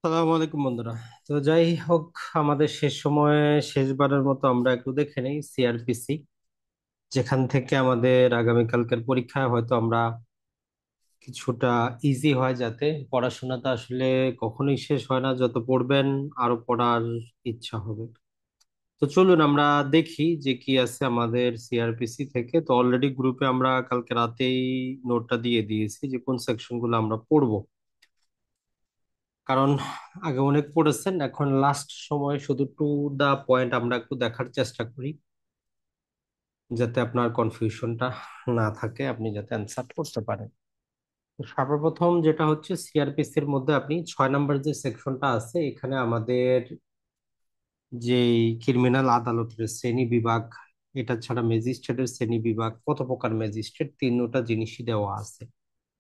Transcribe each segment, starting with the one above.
সালাম আলাইকুম বন্ধুরা। তো যাই হোক, আমাদের শেষ সময়ে শেষবারের মতো আমরা একটু দেখে নেই সিআরপিসি, যেখান থেকে আমাদের আগামীকালকের পরীক্ষায় হয়তো আমরা কিছুটা ইজি হয়, যাতে পড়াশোনাটা আসলে কখনোই শেষ হয় না, যত পড়বেন আরো পড়ার ইচ্ছা হবে। তো চলুন আমরা দেখি যে কি আছে আমাদের সিআরপিসি থেকে। তো অলরেডি গ্রুপে আমরা কালকে রাতেই নোটটা দিয়ে দিয়েছি যে কোন সেকশন গুলো আমরা পড়বো, কারণ আগে অনেক পড়েছেন, এখন লাস্ট সময় শুধু টু দা পয়েন্ট আমরা একটু দেখার চেষ্টা করি, যাতে আপনার কনফিউশনটা না থাকে, আপনি যাতে অ্যান্সার করতে পারেন। তো সর্বপ্রথম যেটা হচ্ছে, সিআরপিসি এর মধ্যে আপনি 6 নম্বর যে সেকশনটা আছে, এখানে আমাদের যে ক্রিমিনাল আদালতের শ্রেণী বিভাগ, এটা ছাড়া ম্যাজিস্ট্রেটের শ্রেণী বিভাগ, কত প্রকার ম্যাজিস্ট্রেট, তিনটা জিনিসই দেওয়া আছে।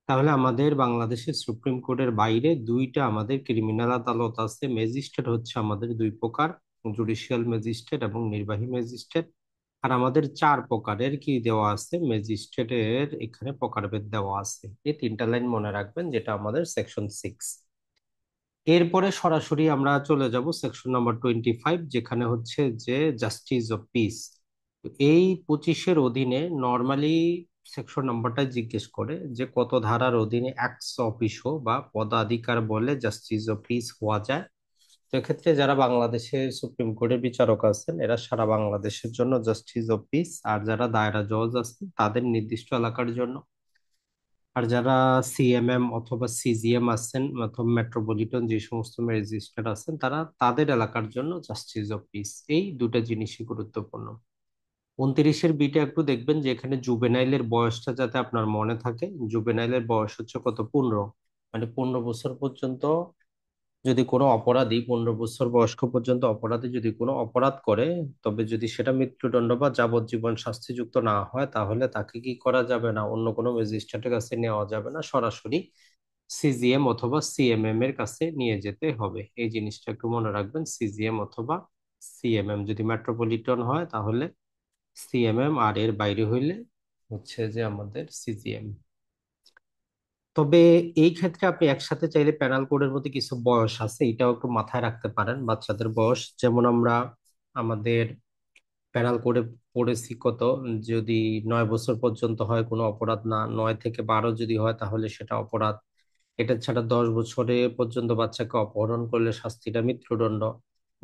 তাহলে আমাদের বাংলাদেশের সুপ্রিম কোর্টের বাইরে দুইটা আমাদের ক্রিমিনাল আদালত আছে। ম্যাজিস্ট্রেট হচ্ছে আমাদের দুই প্রকার, জুডিশিয়াল ম্যাজিস্ট্রেট এবং নির্বাহী ম্যাজিস্ট্রেট। আর আমাদের চার প্রকারের কি দেওয়া আছে, ম্যাজিস্ট্রেটের এখানে প্রকারভেদ দেওয়া আছে। এই তিনটা লাইন মনে রাখবেন, যেটা আমাদের সেকশন 6। এরপরে সরাসরি আমরা চলে যাব সেকশন নাম্বার 25, যেখানে হচ্ছে যে জাস্টিস অফ পিস। এই 25-এর অধীনে নর্মালি সেকশন নাম্বারটা জিজ্ঞেস করে যে কত ধারার অধীনে এক্স অফিসিও বা পদাধিকার বলে জাস্টিস অফ পিস হওয়া যায়। তো এক্ষেত্রে যারা বাংলাদেশের সুপ্রিম কোর্টের বিচারক আছেন, এরা সারা বাংলাদেশের জন্য জাস্টিস অফ পিস, আর যারা দায়রা জজ আছেন তাদের নির্দিষ্ট এলাকার জন্য। আর যারা সিএমএম অথবা সিজিএম আছেন অথবা মেট্রোপলিটন যে সমস্ত ম্যাজিস্ট্রেট আছেন, তারা তাদের এলাকার জন্য জাস্টিস অফ পিস। এই দুটো জিনিসই গুরুত্বপূর্ণ। 29-এর বিটা একটু দেখবেন যে এখানে জুবেনাইলের বয়সটা যাতে আপনার মনে থাকে। জুবেনাইলের বয়স হচ্ছে কত, 15। মানে 15 বছর পর্যন্ত যদি কোনো অপরাধী, 15 বছর বয়স্ক পর্যন্ত অপরাধী যদি কোনো অপরাধ করে, তবে যদি সেটা মৃত্যুদণ্ড বা যাবজ্জীবন শাস্তিযুক্ত না হয়, তাহলে তাকে কি করা যাবে না, অন্য কোনো ম্যাজিস্ট্রেটের কাছে নেওয়া যাবে না, সরাসরি সিজিএম অথবা সিএমএম এর কাছে নিয়ে যেতে হবে। এই জিনিসটা একটু মনে রাখবেন, সিজিএম অথবা সিএমএম। যদি মেট্রোপলিটন হয় তাহলে সিএমএম, আর এর বাইরে হইলে হচ্ছে যে আমাদের সিজিএম। তবে এই ক্ষেত্রে আপনি একসাথে চাইলে প্যানাল কোডের মধ্যে কিছু বয়স আছে, এটাও একটু মাথায় রাখতে পারেন। বাচ্চাদের বয়স যেমন আমরা আমাদের প্যানাল কোডে পড়েছি কত, যদি 9 বছর পর্যন্ত হয় কোনো অপরাধ না, 9 থেকে 12 যদি হয় তাহলে সেটা অপরাধ। এটা ছাড়া 10 বছরে পর্যন্ত বাচ্চাকে অপহরণ করলে শাস্তিটা মৃত্যুদণ্ড।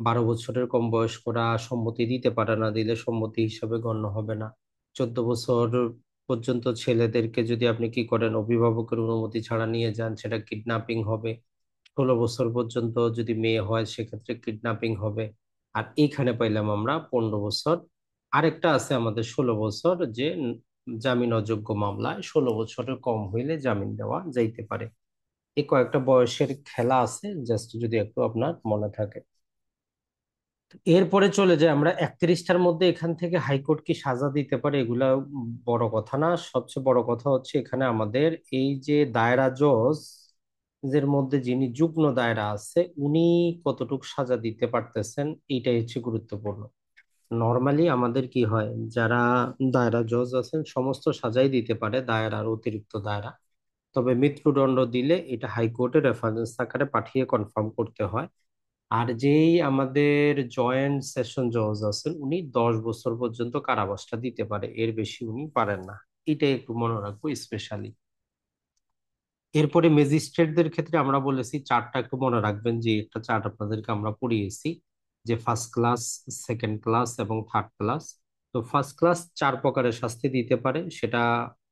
12 বছরের কম বয়স্করা সম্মতি দিতে পারে না, দিলে সম্মতি হিসাবে গণ্য হবে না। 14 বছর পর্যন্ত ছেলেদেরকে যদি আপনি কি করেন, অভিভাবকের অনুমতি ছাড়া নিয়ে যান, সেটা কিডন্যাপিং হবে। 16 বছর পর্যন্ত যদি মেয়ে হয় সেক্ষেত্রে কিডন্যাপিং হবে। আর এইখানে পাইলাম আমরা 15 বছর। আরেকটা আছে আমাদের 16 বছর, যে জামিন অযোগ্য মামলায় 16 বছরের কম হইলে জামিন দেওয়া যাইতে পারে। এই কয়েকটা বয়সের খেলা আছে, জাস্ট যদি একটু আপনার মনে থাকে। এরপরে চলে যায় আমরা 31টার মধ্যে, এখান থেকে হাইকোর্ট কি সাজা দিতে পারে, এগুলা বড় কথা না। সবচেয়ে বড় কথা হচ্ছে এখানে আমাদের এই যে দায়রা জজ এর মধ্যে যিনি যুগ্ম দায়রা আছে, উনি কতটুকু সাজা দিতে পারতেছেন, এইটাই হচ্ছে গুরুত্বপূর্ণ। নর্মালি আমাদের কি হয়, যারা দায়রা জজ আছেন সমস্ত সাজাই দিতে পারে, দায়রার অতিরিক্ত দায়রা। তবে মৃত্যুদণ্ড দিলে এটা হাইকোর্টে রেফারেন্স আকারে পাঠিয়ে কনফার্ম করতে হয়। আর যেই আমাদের জয়েন্ট সেশন জজ আছেন, উনি 10 বছর পর্যন্ত কারাবাসটা দিতে পারে, এর বেশি উনি পারেন না। এটাই একটু মনে রাখবো স্পেশালি। এরপরে ম্যাজিস্ট্রেটদের ক্ষেত্রে আমরা বলেছি চারটা, একটু মনে রাখবেন যে একটা চার্ট আপনাদেরকে আমরা পড়িয়েছি, যে ফার্স্ট ক্লাস, সেকেন্ড ক্লাস এবং থার্ড ক্লাস। তো ফার্স্ট ক্লাস 4 প্রকারের শাস্তি দিতে পারে, সেটা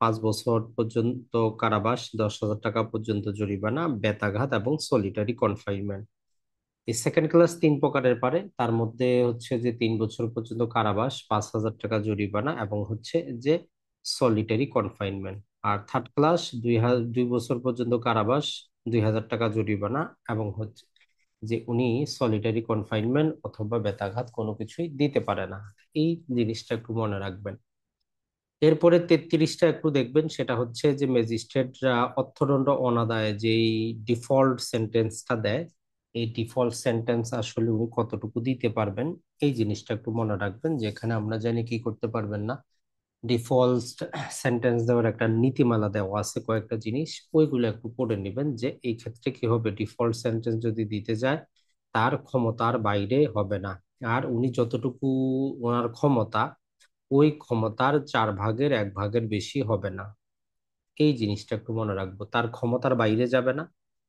5 বছর পর্যন্ত কারাবাস, 10,000 টাকা পর্যন্ত জরিমানা, বেত্রাঘাত এবং সলিটারি কনফাইনমেন্ট। এই সেকেন্ড ক্লাস 3 প্রকারের পারে, তার মধ্যে হচ্ছে যে 3 বছর পর্যন্ত কারাবাস, 5,000 টাকা জরিমানা এবং হচ্ছে যে সলিটারি কনফাইনমেন্ট। আর থার্ড ক্লাস 2 বছর পর্যন্ত কারাবাস, 2,000 টাকা জরিমানা এবং হচ্ছে যে উনি সলিটারি কনফাইনমেন্ট অথবা বেত্রাঘাত কোনো কিছুই দিতে পারে না। এই জিনিসটা একটু মনে রাখবেন। এরপরে 33টা একটু দেখবেন, সেটা হচ্ছে যে ম্যাজিস্ট্রেটরা অর্থদণ্ড অনাদায়ে যেই ডিফল্ট সেন্টেন্সটা দেয়, এই ডিফল্ট সেন্টেন্স আসলে উনি কতটুকু দিতে পারবেন, এই জিনিসটা একটু মনে রাখবেন, যেখানে আমরা জানি কি করতে পারবেন না, ডিফল্ট সেন্টেন্স দেওয়ার একটা নীতিমালা দেওয়া আছে, কয়েকটা জিনিস ওইগুলো একটু পড়ে নেবেন, যে এই ক্ষেত্রে কি হবে, ডিফল্ট সেন্টেন্স যদি দিতে যায় তার ক্ষমতার বাইরে হবে না। আর উনি যতটুকু ওনার ক্ষমতা, ওই ক্ষমতার 1/4 বেশি হবে না। এই জিনিসটা একটু মনে রাখবো, তার ক্ষমতার বাইরে যাবে না।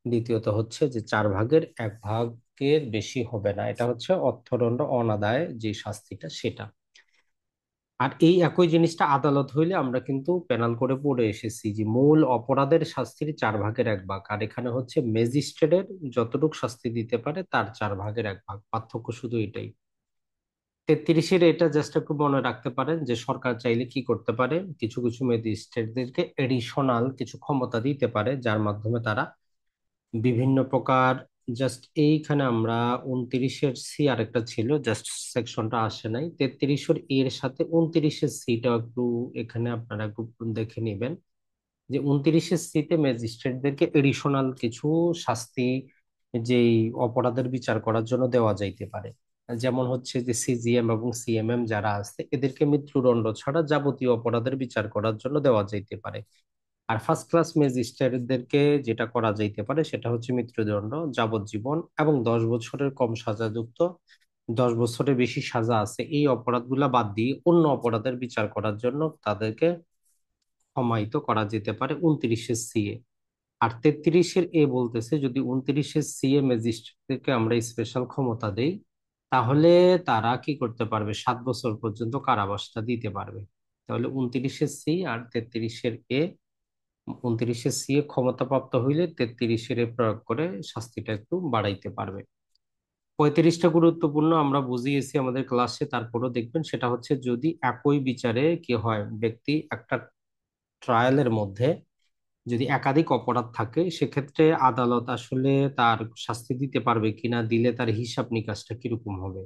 দ্বিতীয়ত হচ্ছে যে 1/4 বেশি হবে না, এটা হচ্ছে অর্থদণ্ড অনাদায়ে যে শাস্তিটা সেটা। আর এই একই জিনিসটা আদালত হইলে আমরা কিন্তু পেনাল করে পড়ে এসেছি যে মূল অপরাধের শাস্তির 1/4 আর এখানে হচ্ছে ম্যাজিস্ট্রেটের যতটুকু শাস্তি দিতে পারে তার 1/4, পার্থক্য শুধু এটাই। 33-এর এটা জাস্ট একটু মনে রাখতে পারেন যে সরকার চাইলে কি করতে পারে, কিছু কিছু ম্যাজিস্ট্রেটদেরকে এডিশনাল কিছু ক্ষমতা দিতে পারে, যার মাধ্যমে তারা বিভিন্ন প্রকার, জাস্ট এইখানে আমরা 29-এর সি আরেকটা ছিল, জাস্ট সেকশনটা আসে নাই, 33-এর এর সাথে 29-এর সিটা একটু এখানে আপনারা একটু দেখে নেবেন, যে 29-এর সিতে ম্যাজিস্ট্রেটদেরকে এডিশনাল কিছু শাস্তি যেই অপরাধের বিচার করার জন্য দেওয়া যাইতে পারে। যেমন হচ্ছে যে সিজিএম এবং সিএমএম যারা আছে এদেরকে মৃত্যুদণ্ড ছাড়া যাবতীয় অপরাধের বিচার করার জন্য দেওয়া যাইতে পারে। আর ফার্স্ট ক্লাস ম্যাজিস্ট্রেটদেরকে যেটা করা যাইতে পারে সেটা হচ্ছে মৃত্যুদণ্ড, যাবজ্জীবন এবং 10 বছরের কম সাজাযুক্ত, 10 বছরের বেশি সাজা আছে এই অপরাধগুলা বাদ দিয়ে অন্য অপরাধের বিচার করার জন্য তাদেরকে সমাহিত করা যেতে পারে 29-এর সি এ। আর 33-এর এ বলতেছে যদি 29-এর সি এ ম্যাজিস্ট্রেটকে আমরা স্পেশাল ক্ষমতা দেই, তাহলে তারা কি করতে পারবে, 7 বছর পর্যন্ত কারাবাসটা দিতে পারবে। তাহলে 29-এর সি আর 33-এর এ, 29-এর সি এ ক্ষমতাপ্রাপ্ত হইলে 33-এর এ প্রয়োগ করে শাস্তিটা একটু বাড়াইতে পারবে। 35টা গুরুত্বপূর্ণ আমরা বুঝিয়েছি আমাদের ক্লাসে, তারপরও দেখবেন, সেটা হচ্ছে যদি একই বিচারে কি হয়, ব্যক্তি একটা ট্রায়ালের মধ্যে যদি একাধিক অপরাধ থাকে সেক্ষেত্রে আদালত আসলে তার শাস্তি দিতে পারবে কিনা, দিলে তার হিসাব নিকাশটা কিরকম হবে।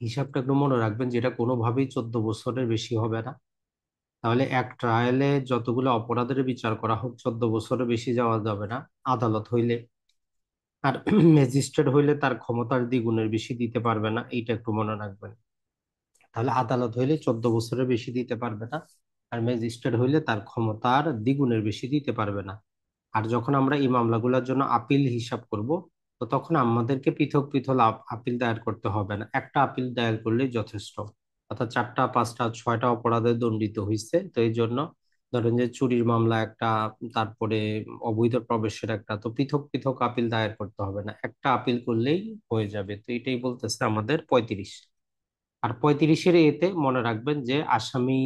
হিসাবটা একটু মনে রাখবেন, যেটা কোনোভাবেই 14 বছরের বেশি হবে না। তাহলে এক ট্রায়ালে যতগুলো অপরাধের বিচার করা হোক 14 বছরের বেশি যাওয়া যাবে না আদালত হইলে। আর ম্যাজিস্ট্রেট হইলে তার ক্ষমতার দ্বিগুণের বেশি দিতে পারবে না, এইটা একটু মনে রাখবেন। তাহলে আদালত হইলে 14 বছরের বেশি দিতে পারবে না, আর ম্যাজিস্ট্রেট হইলে তার ক্ষমতার দ্বিগুণের বেশি দিতে পারবে না। আর যখন আমরা এই মামলাগুলোর জন্য আপিল হিসাব করব, তো তখন আমাদেরকে পৃথক পৃথক আপিল দায়ের করতে হবে না, একটা আপিল দায়ের করলেই যথেষ্ট। অর্থাৎ 4টা 5টা 6টা অপরাধে দণ্ডিত হয়েছে, তো এই জন্য ধরেন যে চুরির মামলা একটা, তারপরে অবৈধ প্রবেশের একটা, তো পৃথক পৃথক আপিল দায়ের করতে হবে না, একটা আপিল করলেই হয়ে যাবে। তো এটাই বলতেছে আমাদের 35। আর 35-এর এতে মনে রাখবেন যে আসামি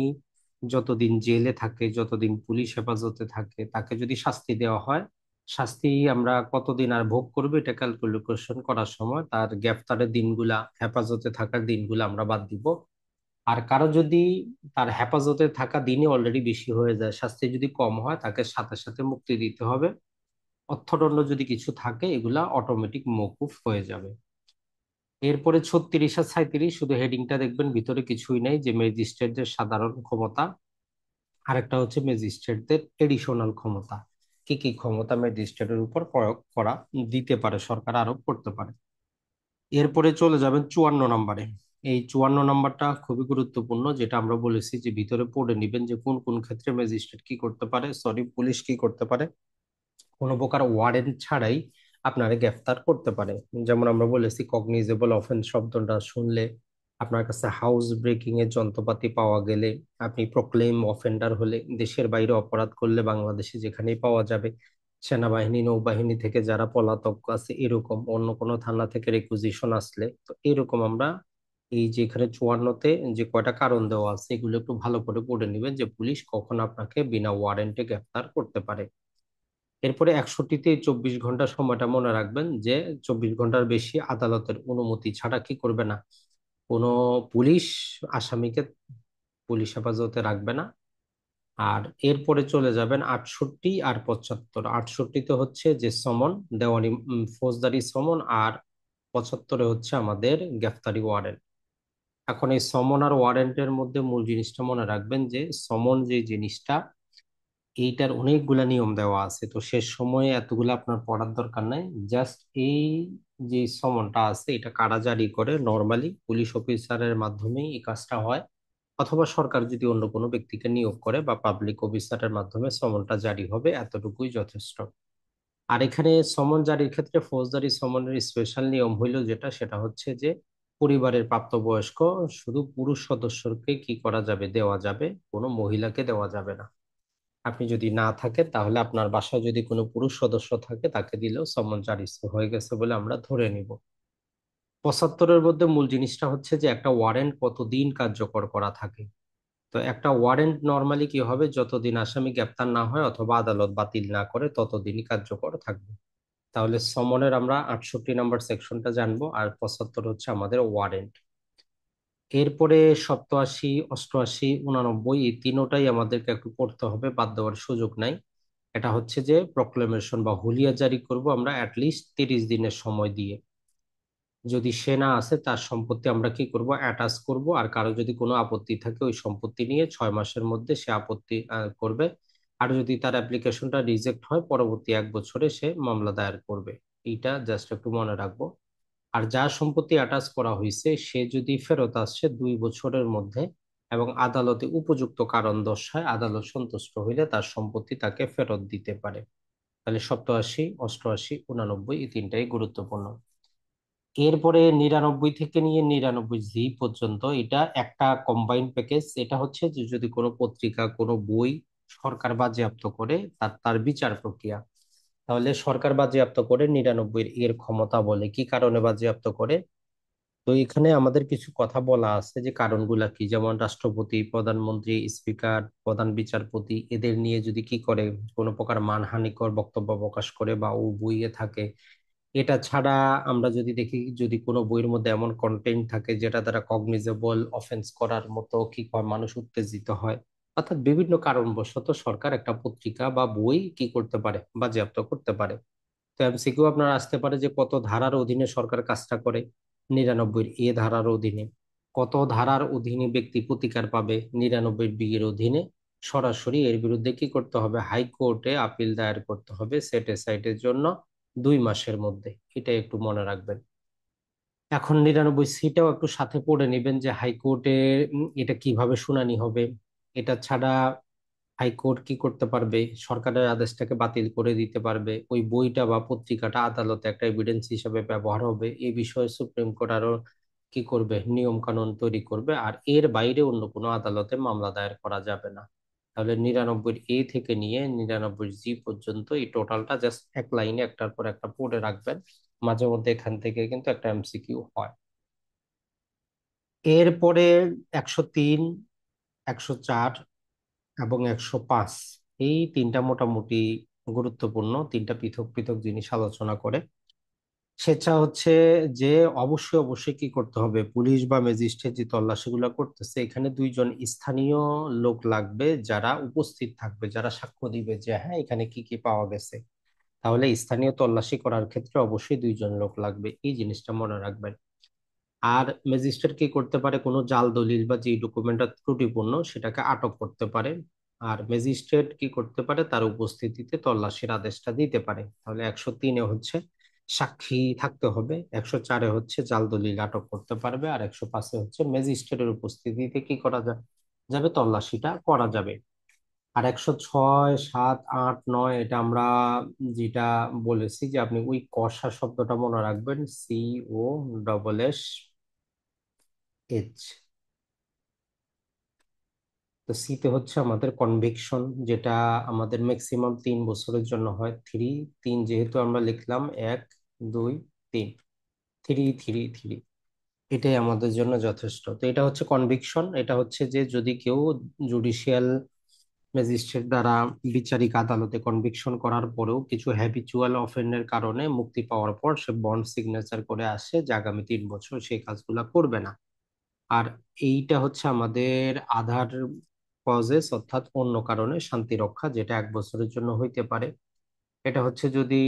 যতদিন জেলে থাকে, যতদিন পুলিশ হেফাজতে থাকে, তাকে যদি শাস্তি দেওয়া হয়, শাস্তি আমরা কতদিন আর ভোগ করবে এটা ক্যালকুলেশন করার সময় তার গ্রেফতারের দিনগুলা, হেফাজতে থাকার দিনগুলা আমরা বাদ দিব। আর কারো যদি তার হেফাজতে থাকা দিনই অলরেডি বেশি হয়ে যায়, শাস্তি যদি কম হয়, তাকে সাথে সাথে মুক্তি দিতে হবে। অর্থদণ্ড যদি কিছু থাকে এগুলা অটোমেটিক মওকুফ হয়ে যাবে। এরপরে 36 আর 37 শুধু হেডিংটা দেখবেন, ভিতরে কিছুই নাই, যে ম্যাজিস্ট্রেটদের সাধারণ ক্ষমতা, আরেকটা হচ্ছে ম্যাজিস্ট্রেটদের এডিশনাল ক্ষমতা, কি কি ক্ষমতা ম্যাজিস্ট্রেটের উপর প্রয়োগ করা দিতে পারে, সরকার আরোপ করতে পারে। এরপরে চলে যাবেন 54 নম্বরে। এই 54 নম্বরটা খুবই গুরুত্বপূর্ণ, যেটা আমরা বলেছি যে ভিতরে পড়ে নিবেন যে কোন কোন ক্ষেত্রে ম্যাজিস্ট্রেট কি করতে পারে, সরি পুলিশ কি করতে পারে, কোনো প্রকার ওয়ারেন্ট ছাড়াই আপনারা গ্রেফতার করতে পারে। যেমন আমরা বলেছি কগনিজেবল অফেন্স শব্দটা শুনলে, আপনার কাছে হাউস ব্রেকিং এর যন্ত্রপাতি পাওয়া গেলে, আপনি প্রক্লেম অফেন্ডার হলে, দেশের বাইরে অপরাধ করলে বাংলাদেশে যেখানেই পাওয়া যাবে, সেনাবাহিনী নৌবাহিনী থেকে যারা পলাতক আছে এরকম, অন্য কোনো থানা থেকে রেকুজিশন আসলে, তো এরকম আমরা এই যে এখানে 54-তে যে কয়টা কারণ দেওয়া আছে এগুলো একটু ভালো করে পড়ে নেবেন, যে পুলিশ কখন আপনাকে বিনা ওয়ারেন্টে গ্রেফতার করতে পারে। এরপরে 61-তে 24 ঘন্টা সময়টা মনে রাখবেন, যে 24 ঘন্টার বেশি আদালতের অনুমতি ছাড়া কি করবে না, কোনো পুলিশ আসামিকে পুলিশ হেফাজতে রাখবে না। আর এরপরে চলে যাবেন 68 আর 75। 68-তে হচ্ছে যে সমন, দেওয়ানি ফৌজদারি সমন, আর 75-এ হচ্ছে আমাদের গ্রেফতারি ওয়ারেন্ট। এখন এই সমন আর ওয়ারেন্টের মধ্যে মূল জিনিসটা মনে রাখবেন, যে সমন যে জিনিসটা, এইটার অনেকগুলা নিয়ম দেওয়া আছে, তো শেষ সময়ে এতগুলো আপনার পড়ার দরকার নাই। জাস্ট এই যে সমনটা আছে এটা কারা জারি করে, নর্মালি পুলিশ অফিসারের মাধ্যমেই এই কাজটা হয়। অথবা সরকার যদি অন্য কোনো ব্যক্তিকে নিয়োগ করে বা পাবলিক অফিসারের মাধ্যমে সমনটা জারি হবে, এতটুকুই যথেষ্ট। আর এখানে সমন জারির ক্ষেত্রে ফৌজদারি সমনের স্পেশাল নিয়ম হইল যেটা, সেটা হচ্ছে যে পরিবারের প্রাপ্তবয়স্ক শুধু পুরুষ সদস্যকে কি করা যাবে, দেওয়া যাবে, কোনো মহিলাকে দেওয়া যাবে না। আপনি যদি না থাকেন তাহলে আপনার বাসায় যদি কোনো পুরুষ সদস্য থাকে তাকে দিলেও সমন জারি হয়ে গেছে বলে আমরা ধরে নিব। 75-এর মধ্যে মূল জিনিসটা হচ্ছে যে একটা ওয়ারেন্ট কতদিন কার্যকর করা থাকে। তো একটা ওয়ারেন্ট নর্মালি কি হবে, যতদিন আসামি গ্রেপ্তার না হয় অথবা আদালত বাতিল না করে ততদিনই কার্যকর থাকবে। তাহলে সমনের আমরা 68 নম্বর সেকশনটা জানবো, আর 75 হচ্ছে আমাদের ওয়ারেন্ট। এরপরে 87, 88, 89 এই তিনোটাই আমাদেরকে একটু পড়তে হবে, বাদ দেওয়ার সুযোগ নাই। এটা হচ্ছে যে প্রক্লেমেশন বা হুলিয়া জারি করব আমরা অ্যাটলিস্ট 30 দিনের সময় দিয়ে। যদি সে না আসে তার সম্পত্তি আমরা কি করব, অ্যাটাচ করব, আর কারো যদি কোনো আপত্তি থাকে ওই সম্পত্তি নিয়ে 6 মাসের মধ্যে সে আপত্তি করবে। আর যদি তার অ্যাপ্লিকেশনটা রিজেক্ট হয় পরবর্তী 1 বছরে সে মামলা দায়ের করবে। এইটা জাস্ট একটু মনে রাখবো। আর যার সম্পত্তি অ্যাটাচ করা হয়েছে সে যদি ফেরত আসছে 2 বছরের মধ্যে এবং আদালতে উপযুক্ত কারণ দর্শায়, আদালত সন্তুষ্ট হইলে তার সম্পত্তি তাকে ফেরত দিতে পারে। তাহলে 87, 88, 89 এই তিনটাই গুরুত্বপূর্ণ। এরপরে 99 থেকে নিয়ে 99 জি পর্যন্ত এটা একটা কম্বাইন্ড প্যাকেজ। এটা হচ্ছে যে যদি কোনো পত্রিকা কোনো বই সরকার বাজেয়াপ্ত করে তার তার বিচার প্রক্রিয়া। তাহলে সরকার বাজেয়াপ্ত করে 99 এর ক্ষমতা বলে কি কারণে বাজেয়াপ্ত করে। তো এখানে আমাদের কিছু কথা বলা আছে যে কারণগুলা কি, যেমন রাষ্ট্রপতি, প্রধানমন্ত্রী, স্পিকার, প্রধান বিচারপতি এদের নিয়ে যদি কি করে, কোনো প্রকার মানহানিকর বক্তব্য প্রকাশ করে বা ও বইয়ে থাকে। এটা ছাড়া আমরা যদি দেখি, যদি কোনো বইয়ের মধ্যে এমন কন্টেন্ট থাকে যেটা দ্বারা কগনিজেবল অফেন্স করার মতো কি হয়, মানুষ উত্তেজিত হয়, অর্থাৎ বিভিন্ন কারণবশত সরকার একটা পত্রিকা বা বই কি করতে পারে, বাজেয়াপ্ত করতে পারে। তো এমসিকিউ আপনার আসতে পারে যে কত ধারার অধীনে সরকার কাজটা করে। 99 এ ধারার অধীনে। কত ধারার অধীনে ব্যক্তি প্রতিকার পাবে, 99 বি এর অধীনে। সরাসরি এর বিরুদ্ধে কি করতে হবে, হাইকোর্টে আপিল দায়ের করতে হবে সেট এর জন্য 2 মাসের মধ্যে। এটা একটু মনে রাখবেন। এখন 99 সিটাও একটু সাথে পড়ে নেবেন যে হাইকোর্টে এটা কিভাবে শুনানি হবে। এটা ছাড়া হাইকোর্ট কি করতে পারবে, সরকারের আদেশটাকে বাতিল করে দিতে পারবে, ওই বইটা বা পত্রিকাটা আদালতে একটা এভিডেন্স হিসেবে ব্যবহার হবে, এই বিষয়ে সুপ্রিম কোর্ট আরো কি করবে, নিয়ম কানুন তৈরি করবে। আর এর বাইরে অন্য কোনো আদালতে মামলা দায়ের করা যাবে না। তাহলে 99 এ থেকে নিয়ে 99 জি পর্যন্ত এই টোটালটা জাস্ট এক লাইনে একটার পর একটা পড়ে রাখবেন। মাঝে মধ্যে এখান থেকে কিন্তু একটা এমসিকিউ হয়। এরপরে 103, 104 এবং 105 এই তিনটা মোটামুটি গুরুত্বপূর্ণ, তিনটা পৃথক পৃথক জিনিস আলোচনা করে। সেটা হচ্ছে যে অবশ্যই অবশ্যই কি করতে হবে, পুলিশ বা ম্যাজিস্ট্রেট যে তল্লাশিগুলো করতেছে এখানে 2 জন স্থানীয় লোক লাগবে যারা উপস্থিত থাকবে, যারা সাক্ষ্য দিবে যে হ্যাঁ এখানে কি কি পাওয়া গেছে। তাহলে স্থানীয় তল্লাশি করার ক্ষেত্রে অবশ্যই 2 জন লোক লাগবে, এই জিনিসটা মনে রাখবেন। আর ম্যাজিস্ট্রেট কি করতে পারে, কোনো জাল দলিল বা যে ডকুমেন্টটা ত্রুটিপূর্ণ সেটাকে আটক করতে পারে। আর ম্যাজিস্ট্রেট কি করতে পারে, তার উপস্থিতিতে তল্লাশির আদেশটা দিতে পারে। তাহলে 103-এ হচ্ছে সাক্ষী থাকতে হবে, 104-এ হচ্ছে জাল দলিল আটক করতে পারবে, আর 105-এ হচ্ছে ম্যাজিস্ট্রেটের উপস্থিতিতে কি করা যাবে, তল্লাশিটা করা যাবে। আর 106, 7, 8, 9 এটা আমরা যেটা বলেছি যে আপনি ওই কষা শব্দটা মনে রাখবেন, COSSH। তো সিতে হচ্ছে আমাদের কনভিকশন, যেটা আমাদের ম্যাক্সিমাম 3 বছরের জন্য হয়। তিন যেহেতু আমরা লিখলাম 1, 2, 3, 3, 3, 3, এটাই আমাদের জন্য যথেষ্ট। তো এটা হচ্ছে কনভিকশন। এটা হচ্ছে যে যদি কেউ জুডিশিয়াল ম্যাজিস্ট্রেট দ্বারা বিচারিক আদালতে কনভিকশন করার পরেও কিছু হ্যাবিচুয়াল অফেন্ডের কারণে মুক্তি পাওয়ার পর সে বন্ড সিগনেচার করে আসে যে আগামী 3 বছর সেই কাজগুলা করবে না। আর এইটা হচ্ছে আমাদের আধার কজেস, অর্থাৎ অন্য কারণে শান্তি রক্ষা, যেটা 1 বছরের জন্য হইতে পারে। এটা হচ্ছে যদি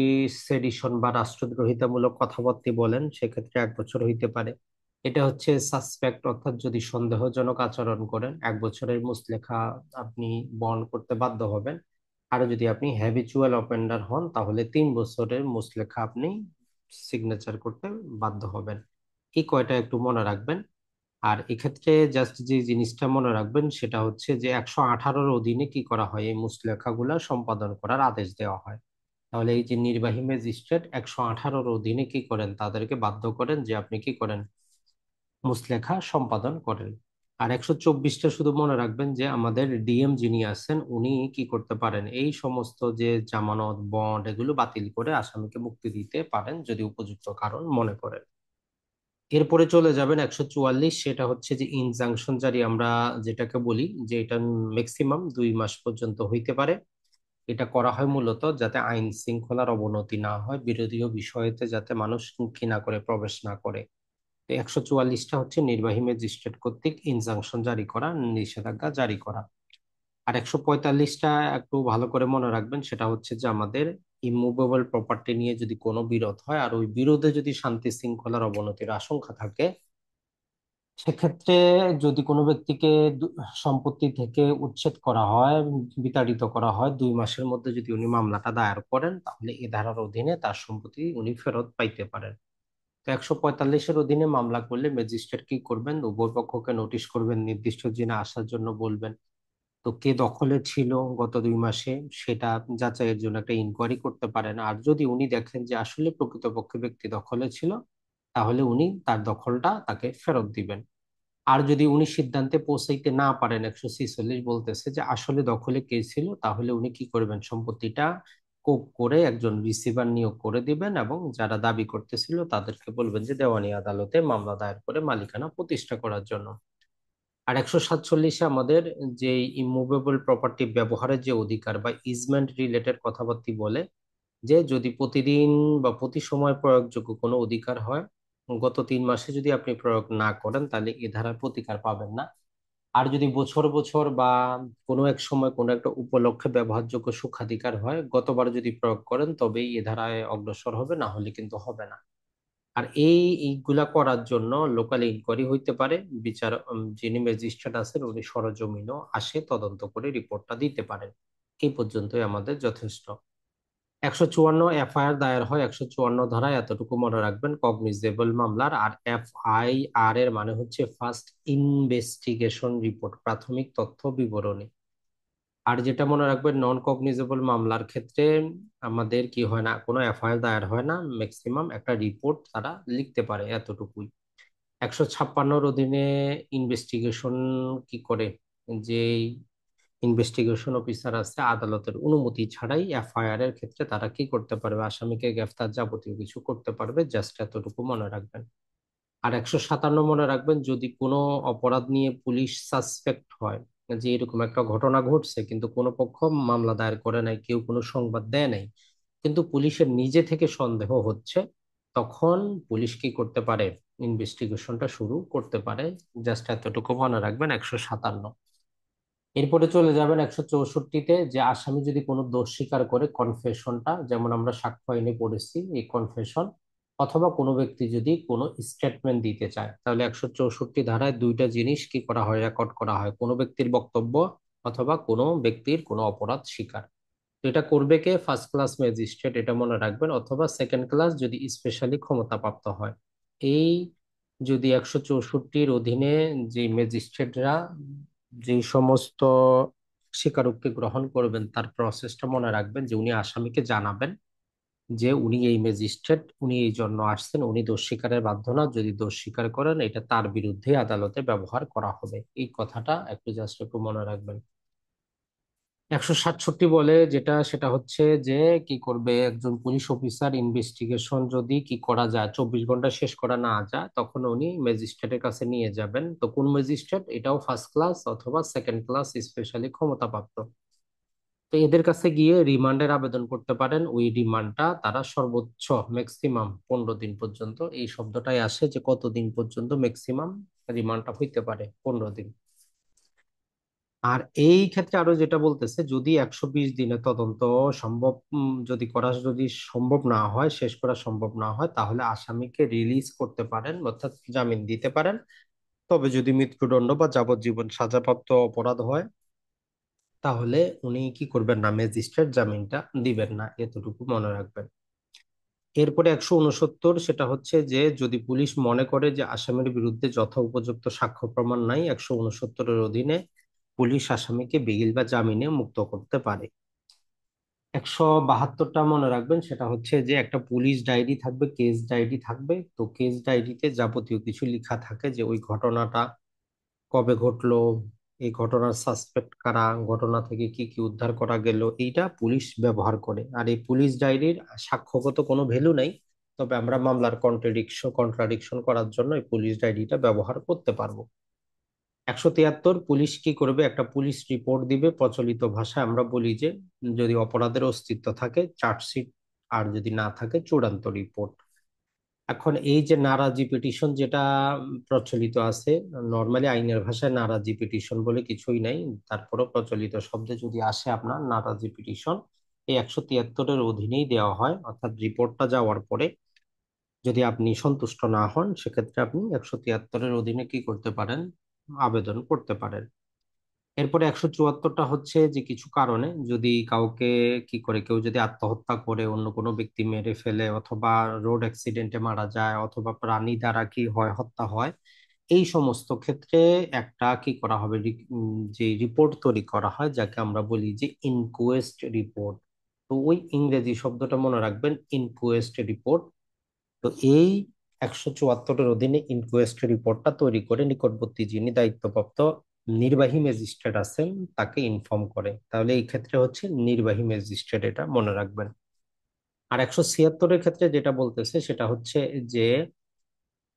সেডিশন বা রাষ্ট্রদ্রোহিতামূলক কথাবার্তা বলেন সেক্ষেত্রে 1 বছর হইতে পারে। এটা হচ্ছে সাসপেক্ট, অর্থাৎ যদি সন্দেহজনক আচরণ করেন 1 বছরের মুচলেখা আপনি বহন করতে বাধ্য হবেন। আর যদি আপনি হ্যাবিচুয়াল অফেন্ডার হন তাহলে 3 বছরের মুচলেখা আপনি সিগনেচার করতে বাধ্য হবেন। এই কয়টা একটু মনে রাখবেন। আর এক্ষেত্রে জাস্ট যে জিনিসটা মনে রাখবেন সেটা হচ্ছে যে 118-র অধীনে কি করা হয়, এই মুচলেখাগুলা সম্পাদন করার আদেশ দেওয়া হয়। তাহলে এই যে নির্বাহী ম্যাজিস্ট্রেট 118-র অধীনে কি করেন, তাদেরকে বাধ্য করেন যে আপনি কি করেন, মুচলেখা সম্পাদন করেন। আর 124টা শুধু মনে রাখবেন যে আমাদের ডিএম যিনি আছেন উনি কি করতে পারেন, এই সমস্ত যে জামানত বন্ড এগুলো বাতিল করে আসামিকে মুক্তি দিতে পারেন যদি উপযুক্ত কারণ মনে করেন। এরপরে চলে যাবেন 144, সেটা হচ্ছে যে ইনজাংশন জারি আমরা যেটাকে বলি, যে এটা ম্যাক্সিমাম 2 মাস পর্যন্ত হইতে পারে। এটা করা হয় মূলত যাতে আইন শৃঙ্খলার অবনতি না হয়, বিরোধীয় বিষয়েতে যাতে মানুষ ঘৃণা করে প্রবেশ না করে। তো 144টা হচ্ছে নির্বাহী ম্যাজিস্ট্রেট কর্তৃক ইনজাংশন জারি করা, নিষেধাজ্ঞা জারি করা। আর 145টা একটু ভালো করে মনে রাখবেন, সেটা হচ্ছে যে আমাদের ইমুভেবল প্রপার্টি নিয়ে যদি কোনো বিরোধ হয় আর ওই বিরোধে যদি শান্তি শৃঙ্খলার অবনতির আশঙ্কা থাকে, সেক্ষেত্রে যদি কোনো ব্যক্তিকে সম্পত্তি থেকে উচ্ছেদ করা হয়, বিতাড়িত করা হয়, 2 মাসের মধ্যে যদি উনি মামলাটা দায়ের করেন, তাহলে এ ধারার অধীনে তার সম্পত্তি উনি ফেরত পাইতে পারেন। তো 145-এর অধীনে মামলা করলে ম্যাজিস্ট্রেট কি করবেন, উভয় পক্ষকে নোটিশ করবেন, নির্দিষ্ট দিনে আসার জন্য বলবেন। তো কে দখলে ছিল গত 2 মাসে সেটা যাচাইয়ের জন্য একটা ইনকোয়ারি করতে পারেন। আর যদি উনি দেখেন যে আসলে প্রকৃতপক্ষে ব্যক্তি দখলে ছিল, তাহলে উনি তার দখলটা তাকে ফেরত দিবেন। আর যদি উনি সিদ্ধান্তে পৌঁছাইতে না পারেন, 146 বলতেছে যে আসলে দখলে কে ছিল, তাহলে উনি কি করবেন, সম্পত্তিটা কোপ করে একজন রিসিভার নিয়োগ করে দিবেন এবং যারা দাবি করতেছিল তাদেরকে বলবেন যে দেওয়ানি আদালতে মামলা দায়ের করে মালিকানা প্রতিষ্ঠা করার জন্য। আর 147-এ আমাদের যে ইমুভেবল প্রপার্টি ব্যবহারের যে অধিকার বা ইজমেন্ট রিলেটেড কথাবার্তা বলে, যে যদি প্রতিদিন বা প্রতি সময় প্রয়োগযোগ্য কোনো অধিকার হয়, গত 3 মাসে যদি আপনি প্রয়োগ না করেন তাহলে এ ধারার প্রতিকার পাবেন না। আর যদি বছর বছর বা কোনো এক সময় কোনো একটা উপলক্ষে ব্যবহারযোগ্য সুখাধিকার হয়, গতবার যদি প্রয়োগ করেন তবেই এ ধারায় অগ্রসর হবে, না হলে কিন্তু হবে না। আর এইগুলা করার জন্য লোকাল ইনকোয়ারি হইতে পারে, বিচার যিনি ম্যাজিস্ট্রেট আছেন উনি সরজমিনও আসে তদন্ত করে রিপোর্টটা দিতে পারেন। এই পর্যন্তই আমাদের যথেষ্ট। 154 এফআইআর দায়ের হয় 154 ধারায়, এতটুকু মনে রাখবেন, কগনিজেবল মামলার। আর এফআইআর এর মানে হচ্ছে ফার্স্ট ইনভেস্টিগেশন রিপোর্ট, প্রাথমিক তথ্য বিবরণী। আর যেটা মনে রাখবেন, নন কগনিজেবল মামলার ক্ষেত্রে আমাদের কি হয় না, কোনো এফআইআর দায়ের হয় না, ম্যাক্সিমাম একটা রিপোর্ট তারা লিখতে পারে, এতটুকুই। 156-র অধীনে ইনভেস্টিগেশন কি করে, যে ইনভেস্টিগেশন অফিসার আছে, আদালতের অনুমতি ছাড়াই এফআইআর এর ক্ষেত্রে তারা কি করতে পারবে, আসামিকে গ্রেফতার যাবতীয় কিছু করতে পারবে, জাস্ট এতটুকু মনে রাখবেন। আর 157 মনে রাখবেন, যদি কোনো অপরাধ নিয়ে পুলিশ সাসপেক্ট হয় যে এরকম একটা ঘটনা ঘটছে কিন্তু কোনো পক্ষ মামলা দায়ের করে নাই, কেউ কোনো সংবাদ দেয় নাই, কিন্তু পুলিশের নিজে থেকে সন্দেহ হচ্ছে, তখন পুলিশ কি করতে পারে, ইনভেস্টিগেশনটা শুরু করতে পারে। জাস্ট এতটুকু মনে রাখবেন 157। এরপরে চলে যাবেন 164-তে, যে আসামি যদি কোনো দোষ স্বীকার করে কনফেশনটা, যেমন আমরা সাক্ষ্য আইনে পড়েছি এই কনফেশন, অথবা কোনো ব্যক্তি যদি কোনো স্টেটমেন্ট দিতে চায়, তাহলে 164 ধারায় দুইটা জিনিস কি করা হয়, রেকর্ড করা হয়, কোনো ব্যক্তির বক্তব্য অথবা কোনো ব্যক্তির কোনো অপরাধ স্বীকার। তো এটা করবে কে, ফার্স্ট ক্লাস ম্যাজিস্ট্রেট, এটা মনে রাখবেন, অথবা সেকেন্ড ক্লাস যদি স্পেশালি ক্ষমতাপ্রাপ্ত হয়। এই যদি 164-র অধীনে যে ম্যাজিস্ট্রেটরা যে সমস্ত স্বীকারোক্তি গ্রহণ করবেন, তার প্রসেসটা মনে রাখবেন, যে উনি আসামিকে জানাবেন যে উনি এই ম্যাজিস্ট্রেট, উনি এই জন্য আসছেন, উনি দোষ স্বীকারের বাধ্য না, যদি দোষ স্বীকার করেন এটা তার বিরুদ্ধে আদালতে ব্যবহার করা হবে। এই কথাটা একটু জাস্ট একটু মনে রাখবেন। 167 বলে যেটা, সেটা হচ্ছে যে কি করবে একজন পুলিশ অফিসার, ইনভেস্টিগেশন যদি কি করা যায় 24 ঘন্টা শেষ করা না যায়, তখন উনি ম্যাজিস্ট্রেটের কাছে নিয়ে যাবেন। তো কোন ম্যাজিস্ট্রেট, এটাও ফার্স্ট ক্লাস অথবা সেকেন্ড ক্লাস স্পেশালি ক্ষমতাপ্রাপ্ত। তো এদের কাছে গিয়ে রিমান্ডের আবেদন করতে পারেন। ওই রিমান্ডটা তারা সর্বোচ্চ ম্যাক্সিমাম 15 দিন পর্যন্ত, এই শব্দটাই আসে যে কতদিন পর্যন্ত ম্যাক্সিমাম রিমান্ডটা হইতে পারে, 15 দিন। আর এই ক্ষেত্রে আরো যেটা বলতেছে, যদি 120 দিনে তদন্ত সম্ভব, যদি করা যদি সম্ভব না হয়, শেষ করা সম্ভব না হয়, তাহলে আসামিকে রিলিজ করতে পারেন, অর্থাৎ জামিন দিতে পারেন। তবে যদি মৃত্যুদণ্ড বা যাবজ্জীবন সাজাপ্রাপ্ত অপরাধ হয়, তাহলে উনি কি করবেন না, ম্যাজিস্ট্রেট জামিনটা দিবেন না, এতটুকু মনে রাখবেন। এরপরে 169, সেটা হচ্ছে যে যদি পুলিশ মনে করে যে আসামির বিরুদ্ধে যথোপযুক্ত সাক্ষ্য প্রমাণ নাই, 169-এর অধীনে পুলিশ আসামিকে বিগিল বা জামিনে মুক্ত করতে পারে। 172টা মনে রাখবেন, সেটা হচ্ছে যে একটা পুলিশ ডায়েরি থাকবে, কেস ডায়েরি থাকবে। তো কেস ডায়েরিতে যাবতীয় কিছু লেখা থাকে যে ওই ঘটনাটা কবে ঘটলো, এই ঘটনার সাসপেক্ট কারা, ঘটনা থেকে কি কি উদ্ধার করা গেল, এইটা পুলিশ ব্যবহার করে। আর এই পুলিশ ডায়েরির সাক্ষ্যগত কোনো ভ্যালু নাই, তবে আমরা মামলার কন্ট্রাডিকশন করার জন্য এই পুলিশ ডায়েরিটা ব্যবহার করতে পারবো। 173, পুলিশ কি করবে, একটা পুলিশ রিপোর্ট দিবে। প্রচলিত ভাষায় আমরা বলি যে যদি অপরাধের অস্তিত্ব থাকে চার্জশিট, আর যদি না থাকে চূড়ান্ত রিপোর্ট। এখন এই যে নারাজি পিটিশন যেটা প্রচলিত আছে, নর্মালি আইনের ভাষায় নারাজি পিটিশন বলে কিছুই নাই, তারপরও প্রচলিত শব্দে যদি আসে আপনার নারাজি পিটিশন, এই 173-এর অধীনেই দেওয়া হয়। অর্থাৎ রিপোর্টটা যাওয়ার পরে যদি আপনি সন্তুষ্ট না হন, সেক্ষেত্রে আপনি 173-এর অধীনে কি করতে পারেন, আবেদন করতে পারেন। এরপরে 174টা হচ্ছে যে কিছু কারণে যদি কাউকে কি করে, কেউ যদি আত্মহত্যা করে, অন্য কোনো ব্যক্তি মেরে ফেলে, অথবা রোড অ্যাক্সিডেন্টে মারা যায়, অথবা প্রাণী দ্বারা কি হয়, হত্যা হয়, এই সমস্ত ক্ষেত্রে একটা কি করা হবে, যে রিপোর্ট তৈরি করা হয়, যাকে আমরা বলি যে ইনকোয়েস্ট রিপোর্ট। তো ওই ইংরেজি শব্দটা মনে রাখবেন, ইনকোয়েস্ট রিপোর্ট। তো এই 174-এর অধীনে ইনকোয়েস্ট রিপোর্টটা তৈরি করে নিকটবর্তী যিনি দায়িত্বপ্রাপ্ত নির্বাহী ম্যাজিস্ট্রেট আছেন তাকে ইনফর্ম করে। তাহলে এই ক্ষেত্রে হচ্ছে নির্বাহী ম্যাজিস্ট্রেট, এটা মনে রাখবেন। আর 176-এর ক্ষেত্রে যেটা বলতেছে সেটা হচ্ছে যে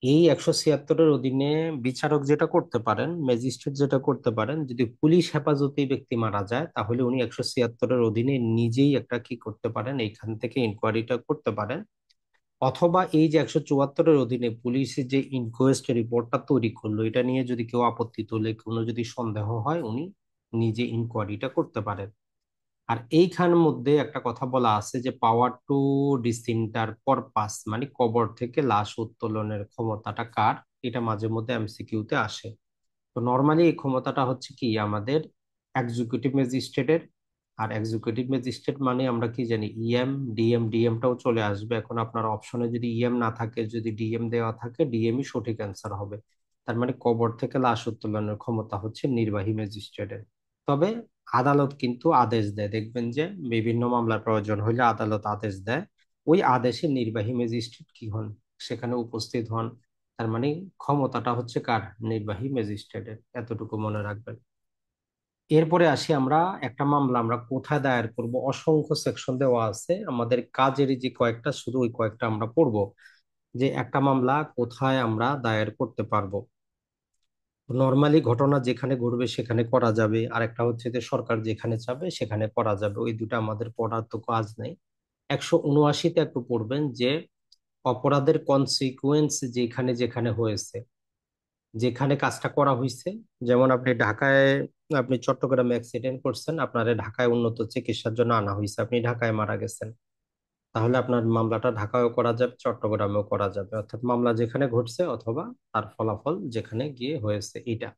এই 176-এর অধীনে বিচারক যেটা করতে পারেন, ম্যাজিস্ট্রেট যেটা করতে পারেন, যদি পুলিশ হেফাজতে ব্যক্তি মারা যায়, তাহলে উনি 176-এর অধীনে নিজেই একটা কি করতে পারেন, এইখান থেকে ইনকোয়ারিটা করতে পারেন। অথবা এই যে 174-এর অধীনে পুলিশের যে ইনকোয়েস্ট রিপোর্টটা তৈরি করলো, এটা নিয়ে যদি কেউ আপত্তি তোলে, কোনো যদি সন্দেহ হয়, উনি নিজে ইনকোয়ারিটা করতে পারেন। আর এইখান মধ্যে একটা কথা বলা আছে যে পাওয়ার টু ডিসইন্টার পারপাস, মানে কবর থেকে লাশ উত্তোলনের ক্ষমতাটা কার, এটা মাঝে মধ্যে এমসিকিউতে আসে। তো নর্মালি এই ক্ষমতাটা হচ্ছে কি আমাদের এক্সিকিউটিভ ম্যাজিস্ট্রেটের। আর এক্সিকিউটিভ ম্যাজিস্ট্রেট মানে আমরা কি জানি, ইএম, ডিএম, ডিএমটাও চলে আসবে। এখন আপনার অপশনে যদি ইএম না থাকে, যদি ডিএম দেওয়া থাকে, ডিএমই সঠিক অ্যান্সার হবে। তার মানে কবর থেকে লাশ উত্তোলনের ক্ষমতা হচ্ছে নির্বাহী ম্যাজিস্ট্রেটের। তবে আদালত কিন্তু আদেশ দেয়, দেখবেন যে বিভিন্ন মামলার প্রয়োজন হলে আদালত আদেশ দেয়, ওই আদেশে নির্বাহী ম্যাজিস্ট্রেট কি হন, সেখানে উপস্থিত হন। তার মানে ক্ষমতাটা হচ্ছে কার, নির্বাহী ম্যাজিস্ট্রেটের, এতটুকু মনে রাখবেন। এরপরে আসি আমরা, একটা মামলা আমরা কোথায় দায়ের করব, অসংখ্য সেকশন দেওয়া আছে, আমাদের কাজের যে কয়েকটা, শুধু ওই কয়েকটা আমরা পড়বো, যে একটা মামলা কোথায় আমরা দায়ের করতে পারবো। নর্মালি ঘটনা যেখানে ঘটবে সেখানে করা যাবে, আর একটা হচ্ছে যে সরকার যেখানে চাবে সেখানে করা যাবে, ওই দুটো আমাদের পড়ার তো কাজ নেই। 179-তে একটু পড়বেন যে অপরাধের কনসিকুয়েন্স যেখানে যেখানে হয়েছে, যেখানে কাজটা করা হয়েছে। যেমন আপনি ঢাকায়, আপনি চট্টগ্রামে অ্যাক্সিডেন্ট করছেন, আপনারে ঢাকায় উন্নত চিকিৎসার জন্য আনা হয়েছে, আপনি ঢাকায় মারা গেছেন, তাহলে আপনার মামলাটা ঢাকায়ও করা যাবে, চট্টগ্রামেও করা যাবে। অর্থাৎ মামলা যেখানে ঘটছে অথবা তার ফলাফল যেখানে গিয়ে হয়েছে, এটা।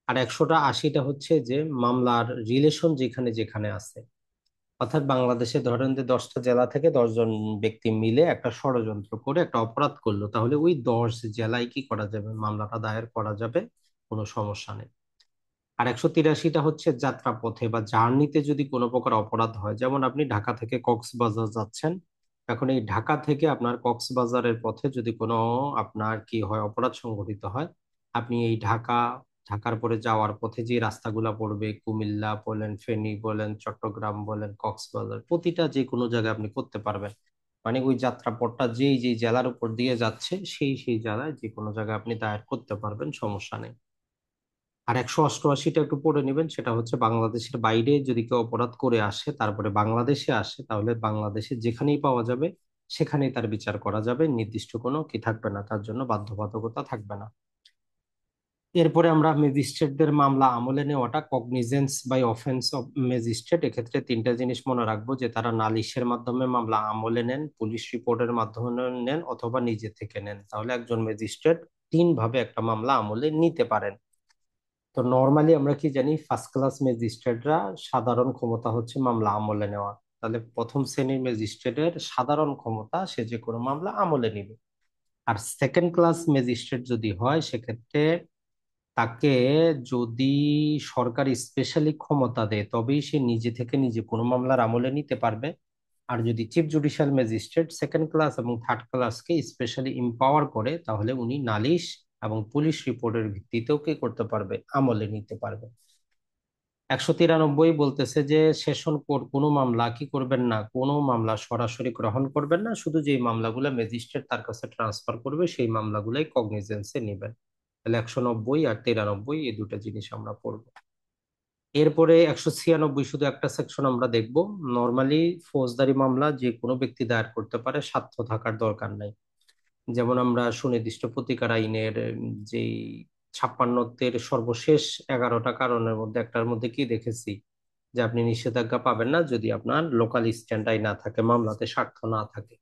আর 180টা হচ্ছে যে মামলার রিলেশন যেখানে যেখানে আছে। অর্থাৎ বাংলাদেশে ধরেন যে 10টা জেলা থেকে 10জন ব্যক্তি মিলে একটা ষড়যন্ত্র করে একটা অপরাধ করলো, তাহলে ওই 10 জেলায় কি করা যাবে, মামলাটা দায়ের করা যাবে, কোনো সমস্যা নেই। আর 183টা হচ্ছে যাত্রাপথে বা জার্নিতে যদি কোনো প্রকার অপরাধ হয়, যেমন আপনি ঢাকা থেকে কক্সবাজার যাচ্ছেন, এখন এই ঢাকা থেকে আপনার কক্সবাজারের পথে যদি কোনো আপনার কি হয়, অপরাধ সংঘটিত হয়, আপনি এই ঢাকার পরে যাওয়ার পথে যে রাস্তাগুলা পড়বে, কুমিল্লা বলেন, ফেনী বলেন, চট্টগ্রাম বলেন, কক্সবাজার, প্রতিটা যে কোনো জায়গায় আপনি করতে পারবেন। মানে ওই যাত্রাপথটা যেই যেই জেলার উপর দিয়ে যাচ্ছে, সেই সেই জেলায় যে কোনো জায়গায় আপনি দায়ের করতে পারবেন, সমস্যা নেই। আর 188টা একটু পড়ে নেবেন, সেটা হচ্ছে বাংলাদেশের বাইরে যদি কেউ অপরাধ করে আসে তারপরে বাংলাদেশে আসে, তাহলে বাংলাদেশে যেখানেই পাওয়া যাবে সেখানেই তার বিচার করা যাবে, নির্দিষ্ট কোনো কি থাকবে না, তার জন্য বাধ্যবাধকতা থাকবে না। এরপরে আমরা ম্যাজিস্ট্রেটদের মামলা আমলে নেওয়াটা, cognizance by offence of magistrate, এক্ষেত্রে তিনটা জিনিস মনে রাখবো, যে তারা নালিশের মাধ্যমে মামলা আমলে নেন, পুলিশ রিপোর্টের মাধ্যমে নেন, অথবা নিজে থেকে নেন। তাহলে একজন ম্যাজিস্ট্রেট তিন ভাবে একটা মামলা আমলে নিতে পারেন। তো নর্মালি আমরা কি জানি, ফার্স্ট ক্লাস ম্যাজিস্ট্রেটরা সাধারণ ক্ষমতা হচ্ছে মামলা আমলে নেওয়া। তাহলে প্রথম শ্রেণীর ম্যাজিস্ট্রেটের সাধারণ ক্ষমতা, সে যে কোনো মামলা আমলে নিবে। আর সেকেন্ড ক্লাস ম্যাজিস্ট্রেট যদি হয়, সেক্ষেত্রে তাকে যদি সরকার স্পেশালি ক্ষমতা দেয়, তবেই সে নিজে থেকে নিজে কোনো মামলার আমলে নিতে পারবে। আর যদি chief judicial magistrate second class এবং থার্ড ক্লাসকে স্পেশালি এম্পাওয়ার করে, তাহলে উনি নালিশ এবং পুলিশ রিপোর্টের ভিত্তিতেও কি করতে পারবে, আমলে নিতে পারবে। 193 বলতেছে যে সেশন কোর্ট কোনো মামলা কি করবেন না, কোনো মামলা সরাসরি গ্রহণ করবেন না, শুধু যেই মামলাগুলো ম্যাজিস্ট্রেট তার কাছে ট্রান্সফার করবে সেই মামলাগুলাই কগনিজেন্সে নেবেন। তাহলে 190 আর 93 এই দুটো জিনিস আমরা পড়বো। এরপরে 196 শুধু একটা সেকশন আমরা দেখব। নর্মালি ফৌজদারি মামলা যে কোনো ব্যক্তি দায়ের করতে পারে, সাক্ষ্য থাকার দরকার নাই। যেমন আমরা সুনির্দিষ্ট প্রতিকার আইনের যেই 56-এর সর্বশেষ 11টা কারণের মধ্যে একটার মধ্যে কি দেখেছি, যে আপনি নিষেধাজ্ঞা পাবেন না যদি আপনার লোকাল স্ট্যান্ডাই না থাকে, মামলাতে স্বার্থ না থাকে।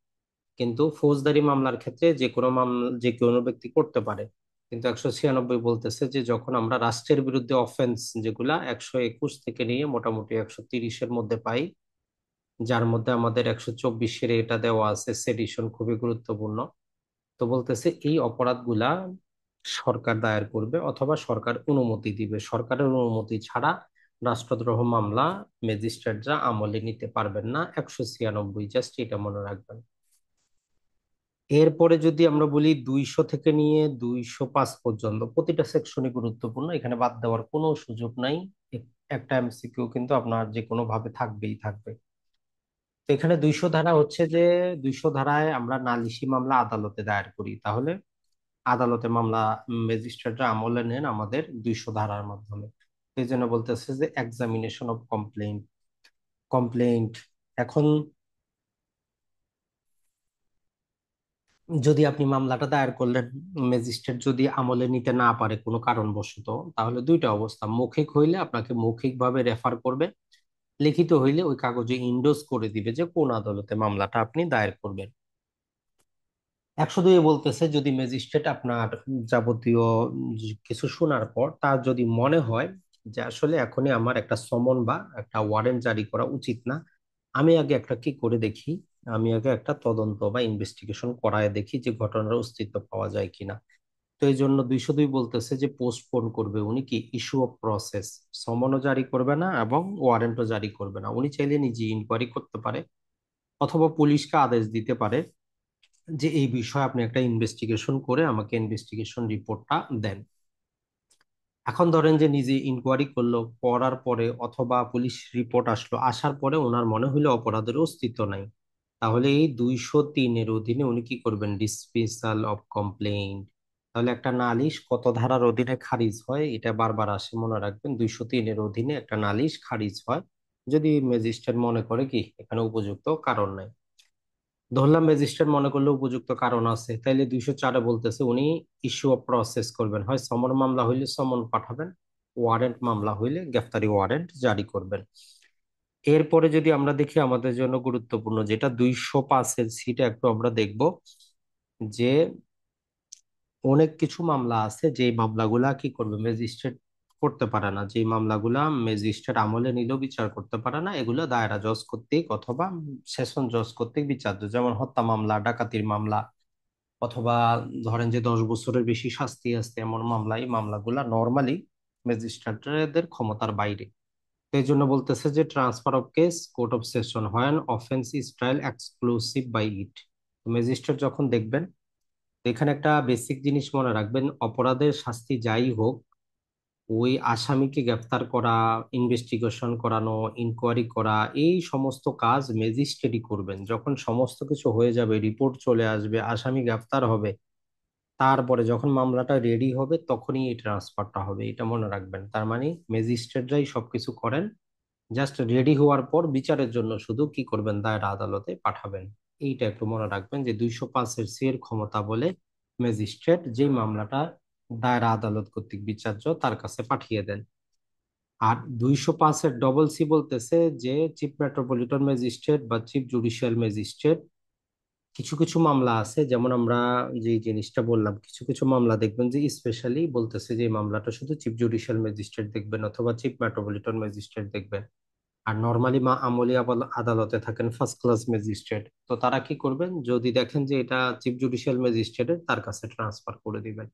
কিন্তু ফৌজদারি মামলার ক্ষেত্রে যে কোনো মামলা যে কোনো ব্যক্তি করতে পারে। কিন্তু 196 বলতেছে যে যখন আমরা রাষ্ট্রের বিরুদ্ধে অফেন্স যেগুলা 121 থেকে নিয়ে মোটামুটি 130-এর মধ্যে পাই, যার মধ্যে আমাদের 124-এর এটা দেওয়া আছে, সেডিশন খুবই গুরুত্বপূর্ণ। তো বলতেছে এই অপরাধগুলা সরকার দায়ের করবে অথবা সরকার অনুমতি দিবে, সরকারের অনুমতি ছাড়া রাষ্ট্রদ্রোহ মামলা ম্যাজিস্ট্রেটরা আমলে নিতে পারবেন না। 196, জাস্ট এটা মনে রাখবেন। এরপরে যদি আমরা বলি 200 থেকে নিয়ে 205 পর্যন্ত, প্রতিটা সেকশনই গুরুত্বপূর্ণ, এখানে বাদ দেওয়ার কোনো সুযোগ নাই। একটা এমসিকিউ কিন্তু আপনার যে কোনো ভাবে থাকবেই থাকবে। তো এখানে 200 ধারা হচ্ছে যে 200 ধারায় আমরা নালিশি মামলা আদালতে দায়ের করি, তাহলে আদালতে মামলা ম্যাজিস্ট্রেটরা আমলে নেন আমাদের 200 ধারার মাধ্যমে। এই জন্য বলতেছে যে এক্সামিনেশন অফ কমপ্লেইন্ট কমপ্লেইন্ট এখন যদি আপনি মামলাটা দায়ের করলেন, ম্যাজিস্ট্রেট যদি আমলে নিতে না পারে কোনো কারণবশত, তাহলে দুইটা অবস্থা, মৌখিক হইলে আপনাকে মৌখিকভাবে রেফার করবে, লিখিত হইলে ওই কাগজে ইন্ডোজ করে দিবে যে কোন আদালতে মামলাটা আপনি দায়ের করবেন। 102 বলতেছে যদি ম্যাজিস্ট্রেট আপনার যাবতীয় কিছু শোনার পর তার যদি মনে হয় যে আসলে এখনই আমার একটা সমন বা একটা ওয়ারেন্ট জারি করা উচিত না, আমি আগে একটা কি করে দেখি, আমি আগে একটা তদন্ত বা ইনভেস্টিগেশন করায় দেখি যে ঘটনার অস্তিত্ব পাওয়া যায় কিনা। তো এই জন্য 202 বলতেছে যে পোস্টপোন করবে উনি, কি ইস্যু অফ প্রসেস, সমনও জারি করবে না এবং ওয়ারেন্টও জারি করবে না। উনি চাইলে নিজে ইনকোয়ারি করতে পারে অথবা পুলিশকে আদেশ দিতে পারে যে এই বিষয়ে আপনি একটা ইনভেস্টিগেশন করে আমাকে ইনভেস্টিগেশন রিপোর্টটা দেন। এখন ধরেন যে নিজে ইনকোয়ারি করলো, করার পরে অথবা পুলিশ রিপোর্ট আসলো, আসার পরে ওনার মনে হইলো অপরাধের অস্তিত্ব নাই, তাহলে এই 203-এর অধীনে উনি কি করবেন, ডিসমিসাল অফ কমপ্লেইন্ট। তাহলে একটা নালিশ কত ধারার অধীনে খারিজ হয়, এটা বারবার আসে, মনে রাখবেন। 203-এর অধীনে একটা নালিশ খারিজ হয় যদি ম্যাজিস্ট্রেট মনে করে কি এখানে উপযুক্ত কারণ নাই। ধরলাম ম্যাজিস্ট্রেট মনে করলে উপযুক্ত কারণ আছে, তাইলে 204-এ বলতেছে উনি ইস্যু অফ প্রসেস করবেন, হয় সমন মামলা হইলে সমন পাঠাবেন, ওয়ারেন্ট মামলা হইলে গ্রেফতারি ওয়ারেন্ট জারি করবেন। এরপরে যদি আমরা দেখি আমাদের জন্য গুরুত্বপূর্ণ যেটা 205-এর সিটে একটু আমরা দেখব যে অনেক কিছু মামলা আছে যে মামলাগুলা কি করবে, ম্যাজিস্ট্রেট করতে পারে না, যে মামলাগুলা ম্যাজিস্ট্রেট আমলে নিলেও বিচার করতে পারে না, এগুলো দায়রা জজ কর্তৃক অথবা সেশন জজ কর্তৃক বিচার্য। যেমন হত্যা মামলা, ডাকাতির মামলা, অথবা ধরেন যে 10 বছরের বেশি শাস্তি আছে এমন মামলা, এই মামলাগুলা নর্মালি ম্যাজিস্ট্রেটদের ক্ষমতার বাইরে। তো এই জন্য বলতেছে যে transfer of case court of session হয় offence is trial exclusive by it. Magistrate যখন দেখবেন, তো এখানে একটা বেসিক জিনিস মনে রাখবেন, অপরাধের শাস্তি যাই হোক, ওই আসামিকে গ্রেফতার করা, ইনভেস্টিগেশন করানো, ইনকোয়ারি করা, এই সমস্ত কাজ ম্যাজিস্ট্রেটই করবেন। যখন সমস্ত কিছু হয়ে যাবে, রিপোর্ট চলে আসবে, আসামি গ্রেফতার হবে, তারপরে যখন মামলাটা রেডি হবে তখনই এই ট্রান্সফারটা হবে, এটা মনে রাখবেন। তার মানে ম্যাজিস্ট্রেটরাই সবকিছু করেন, জাস্ট রেডি হওয়ার পর বিচারের জন্য শুধু কি করবেন, দায়ের আদালতে পাঠাবেন। এইটা একটু মনে রাখবেন যে 205-এর সি এর ক্ষমতা বলে ম্যাজিস্ট্রেট যে মামলাটা দায়রা আদালত কর্তৃক বিচার্য তার কাছে পাঠিয়ে দেন। আর 205-এর ডবল সি বলতেছে যে চিফ মেট্রোপলিটন ম্যাজিস্ট্রেট বা চিফ জুডিশিয়াল ম্যাজিস্ট্রেট, কিছু কিছু মামলা আছে, যেমন আমরা যে জিনিসটা বললাম, কিছু কিছু মামলা দেখবেন যে স্পেশালি বলতেছে যে এই মামলাটা শুধু চিফ জুডিশিয়াল ম্যাজিস্ট্রেট দেখবেন অথবা চিফ মেট্রোপলিটন ম্যাজিস্ট্রেট দেখবেন। আর নর্মালি আমলি আদালতে থাকেন ফার্স্ট ক্লাস ম্যাজিস্ট্রেট। তো তারা কি করবেন, যদি দেখেন যে এটা চিফ জুডিশিয়াল ম্যাজিস্ট্রেটের, তার কাছে ট্রান্সফার করে দিবেন।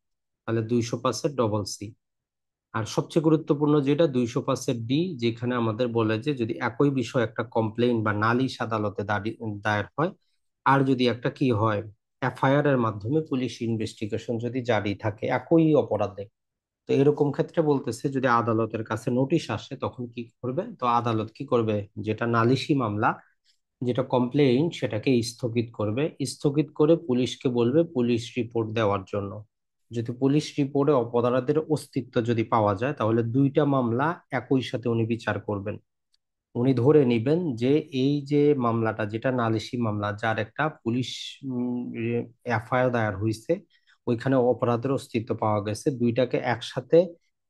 তাহলে 200 পাসের ডবল সি। আর সবচেয়ে গুরুত্বপূর্ণ যেটা 200 পাসের ডি, যেখানে আমাদের বলে যে যদি একই বিষয় একটা কমপ্লেইন বা নালিশ আদালতে দায়ের হয়, আর যদি একটা কি হয়, এফআইআর এর মাধ্যমে পুলিশ ইনভেস্টিগেশন যদি জারি থাকে একই অপরাধে, তো এরকম ক্ষেত্রে বলতেছে যদি আদালতের কাছে নোটিশ আসে তখন কি করবে, তো আদালত কি করবে, যেটা নালিশি মামলা, যেটা কমপ্লেইন, সেটাকে স্থগিত করবে। স্থগিত করে পুলিশকে বলবে পুলিশ রিপোর্ট দেওয়ার জন্য। যদি পুলিশ রিপোর্টে অপরাধের অস্তিত্ব যদি পাওয়া যায়, তাহলে দুইটা মামলা একই সাথে উনি বিচার করবেন। উনি ধরে নিবেন যে এই যে মামলাটা, যেটা নালিশি মামলা, যার একটা পুলিশ এফআইআর দায়ের হয়েছে, ওইখানে অপরাধের অস্তিত্ব পাওয়া গেছে, দুইটাকে একসাথে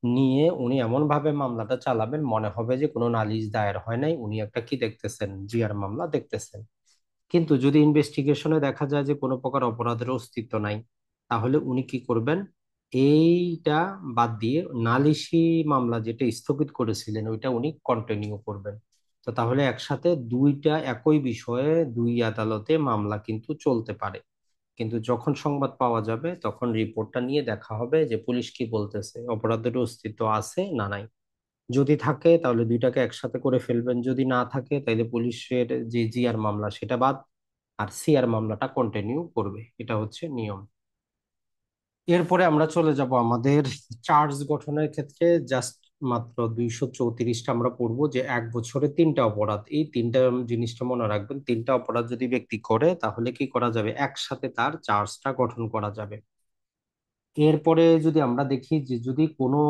নিয়ে উনি এমন ভাবে মামলাটা চালাবেন মনে হবে যে কোনো নালিশ দায়ের হয় নাই, উনি একটা কি দেখতেছেন, জিআর মামলা দেখতেছেন। কিন্তু যদি ইনভেস্টিগেশনে দেখা যায় যে কোনো প্রকার অপরাধের অস্তিত্ব নাই, তাহলে উনি কি করবেন, এইটা বাদ দিয়ে নালিশি মামলা যেটা স্থগিত করেছিলেন ওইটা উনি কন্টিনিউ করবেন। তো তাহলে একসাথে দুইটা একই বিষয়ে দুই আদালতে মামলা কিন্তু চলতে পারে। কিন্তু যখন সংবাদ পাওয়া যাবে তখন রিপোর্টটা নিয়ে দেখা হবে যে পুলিশ কি বলতেছে, অপরাধের অস্তিত্ব আছে না নাই। যদি থাকে তাহলে দুইটাকে একসাথে করে ফেলবেন, যদি না থাকে তাহলে পুলিশের যে জিআর মামলা সেটা বাদ, আর সিআর মামলাটা কন্টিনিউ করবে। এটা হচ্ছে নিয়ম। এরপরে আমরা চলে যাব আমাদের চার্জ গঠনের ক্ষেত্রে। জাস্ট মাত্র 234টা আমরা পড়বো, যে 1 বছরে 3টা অপরাধ, এই তিনটা জিনিসটা মনে রাখবেন। 3টা অপরাধ যদি ব্যক্তি করে তাহলে কি করা যাবে, একসাথে তার চার্জটা গঠন করা যাবে। এরপরে যদি আমরা দেখি যে যদি কোনো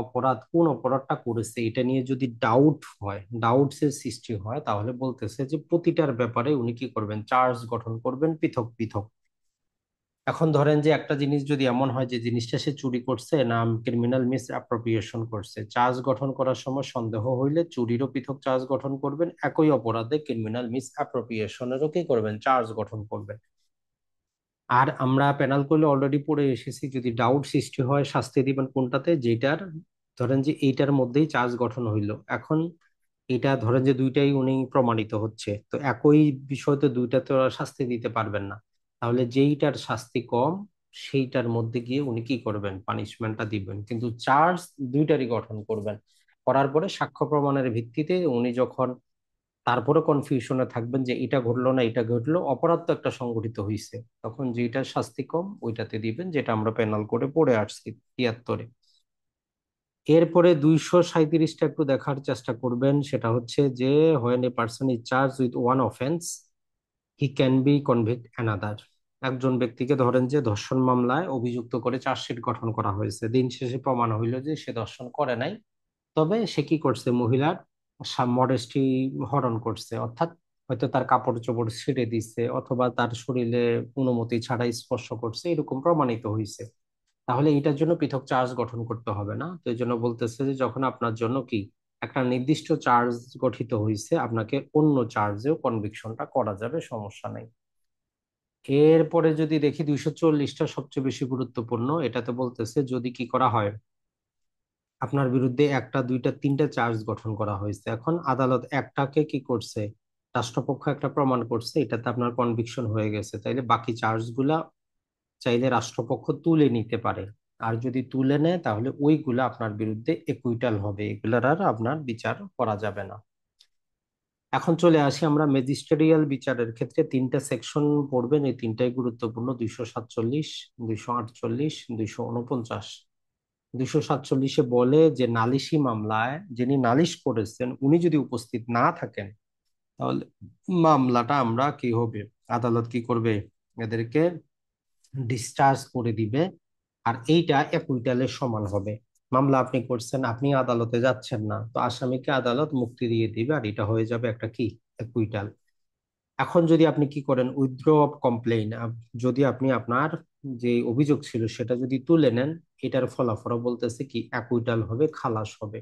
অপরাধ, কোন অপরাধটা করেছে এটা নিয়ে যদি ডাউট হয়, ডাউটস এর সৃষ্টি হয়, তাহলে বলতেছে যে প্রতিটার ব্যাপারে উনি কি করবেন, চার্জ গঠন করবেন পৃথক পৃথক। এখন ধরেন যে একটা জিনিস যদি এমন হয় যে জিনিসটা সে চুরি করছে না ক্রিমিনাল মিস অ্যাপ্রোপ্রিয়েশন করছে, চার্জ গঠন করার সময় সন্দেহ হইলে চুরিরও পৃথক চার্জ গঠন করবেন, একই অপরাধে ক্রিমিনাল মিস অ্যাপ্রোপ্রিয়েশনেরও কি করবেন, চার্জ গঠন করবেন। আর আমরা পেনাল করলে অলরেডি পড়ে এসেছি, যদি ডাউট সৃষ্টি হয় শাস্তি দিবেন কোনটাতে, যেটার ধরেন যে এইটার মধ্যেই চার্জ গঠন হইলো। এখন এটা ধরেন যে দুইটাই উনি প্রমাণিত হচ্ছে, তো একই বিষয়তে দুইটাতে ওরা শাস্তি দিতে পারবেন না। তাহলে যেইটার শাস্তি কম সেইটার মধ্যে গিয়ে উনি কি করবেন, পানিশমেন্টটা দিবেন, কিন্তু চার্জ দুইটারই গঠন করবেন। করার পরে সাক্ষ্য প্রমাণের ভিত্তিতে উনি যখন তারপরে কনফিউশনে থাকবেন যে এটা ঘটলো না এটা ঘটলো, অপরাধ তো একটা সংঘটিত হয়েছে, তখন যেটা শাস্তি কম ওইটাতে দিবেন, যেটা আমরা পেনাল করে পড়ে আসছি 73-এ। এরপরে 237টা একটু দেখার চেষ্টা করবেন, সেটা হচ্ছে যে when a person is charge with one offence he can be convict another. একজন ব্যক্তিকে ধরেন যে ধর্ষণ মামলায় অভিযুক্ত করে চার্জশিট গঠন করা হয়েছে, দিন শেষে প্রমাণ হইল যে সে ধর্ষণ করে নাই, তবে সে কি করছে, মহিলার মডেস্টি হরণ করছে, অর্থাৎ হয়তো তার কাপড় চোপড় ছিঁড়ে দিচ্ছে অথবা তার শরীরে অনুমতি ছাড়াই স্পর্শ করছে, এরকম প্রমাণিত হয়েছে। তাহলে এটার জন্য পৃথক চার্জ গঠন করতে হবে না। তো এই জন্য বলতেছে যে যখন আপনার জন্য কি একটা নির্দিষ্ট চার্জ গঠিত হয়েছে, আপনাকে অন্য চার্জেও কনভিকশনটা করা যাবে, সমস্যা নেই। এরপরে যদি দেখি 240টা সবচেয়ে বেশি গুরুত্বপূর্ণ, এটাতে বলতেছে যদি কি করা হয়, আপনার বিরুদ্ধে একটা দুইটা তিনটা চার্জ গঠন করা হয়েছে, এখন আদালত একটাকে কি করছে, রাষ্ট্রপক্ষ একটা প্রমাণ করছে, এটাতে আপনার কনভিকশন হয়ে গেছে, তাইলে বাকি চার্জগুলা চাইলে রাষ্ট্রপক্ষ তুলে নিতে পারে। আর যদি তুলে নেয় তাহলে ওইগুলা আপনার বিরুদ্ধে একুইটাল হবে, এগুলার আর আপনার বিচার করা যাবে না। এখন চলে আসি আমরা ম্যাজিস্টেরিয়াল বিচারের ক্ষেত্রে, তিনটা সেকশন পড়বেন, এই তিনটাই গুরুত্বপূর্ণ: 247, 248, 249। 247-এ বলে যে নালিশি মামলায় যিনি নালিশ করেছেন উনি যদি উপস্থিত না থাকেন, তাহলে মামলাটা আমরা কি হবে, আদালত কি করবে, এদেরকে ডিসচার্জ করে দিবে। আর এইটা একুইটালের সমান হবে। মামলা আপনি করছেন, আপনি আদালতে যাচ্ছেন না, তো আসামিকে আদালত মুক্তি দিয়ে দিবে, আর এটা হয়ে যাবে একটা কি, একুইটাল। এখন যদি আপনি কি করেন, উইথড্র অফ কমপ্লেইন, যদি আপনি আপনার যে অভিযোগ ছিল সেটা যদি তুলে নেন, এটার ফলাফল বলতেছে কি অ্যাকুইটাল হবে, খালাস হবে।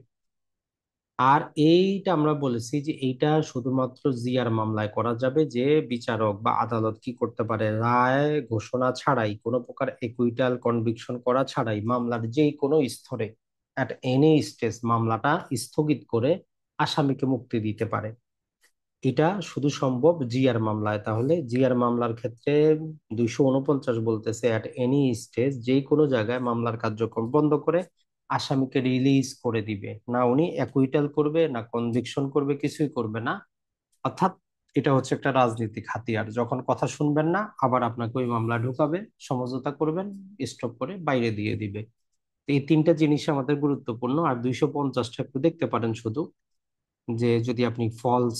আর এইটা আমরা বলেছি যে এইটা শুধুমাত্র জিআর মামলায় করা যাবে, যে বিচারক বা আদালত কি করতে পারে, রায় ঘোষণা ছাড়াই, কোনো প্রকার একুইটাল কনভিকশন করা ছাড়াই মামলার যে কোনো স্তরে, অ্যাট এনি স্টেজ মামলাটা স্থগিত করে আসামিকে মুক্তি দিতে পারে। এটা শুধু সম্ভব জিআর মামলায়। তাহলে জিআর মামলার ক্ষেত্রে 249 বলতেছে অ্যাট এনি স্টেজ, যে কোনো জায়গায় মামলার কার্যক্রম বন্ধ করে আসামিকে রিলিজ করে দিবে না। উনি অ্যাকুইটাল করবে না কনভিকশন করবে, কিছুই করবে না। অর্থাৎ এটা হচ্ছে একটা রাজনৈতিক হাতিয়ার, যখন কথা শুনবেন না আবার আপনাকে ওই মামলা ঢুকাবে, সমঝোতা করবেন, স্টপ করে বাইরে দিয়ে দিবে। তো এই তিনটা জিনিস আমাদের গুরুত্বপূর্ণ। আর 250টা একটু দেখতে পারেন শুধু, যে যদি আপনি ফলস,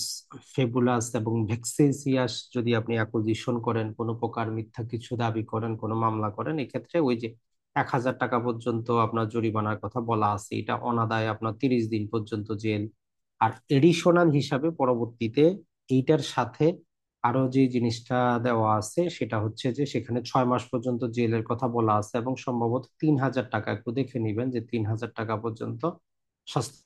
ফেবুলাস এবং ভেক্সেসিয়াস যদি আপনি অ্যাকুজিশন করেন, কোনো প্রকার মিথ্যা কিছু দাবি করেন, কোনো মামলা করেন, এক্ষেত্রে ওই যে 1,000 টাকা পর্যন্ত আপনার জরিমানার কথা বলা আছে, এটা অনাদায়ে আপনার 30 দিন পর্যন্ত জেল। আর এডিশনাল হিসাবে পরবর্তীতে এইটার সাথে আরো যে জিনিসটা দেওয়া আছে সেটা হচ্ছে যে সেখানে 6 মাস পর্যন্ত জেলের কথা বলা আছে, এবং সম্ভবত 3,000 টাকা, একটু দেখে নিবেন যে 3,000 টাকা পর্যন্ত শাস্তি।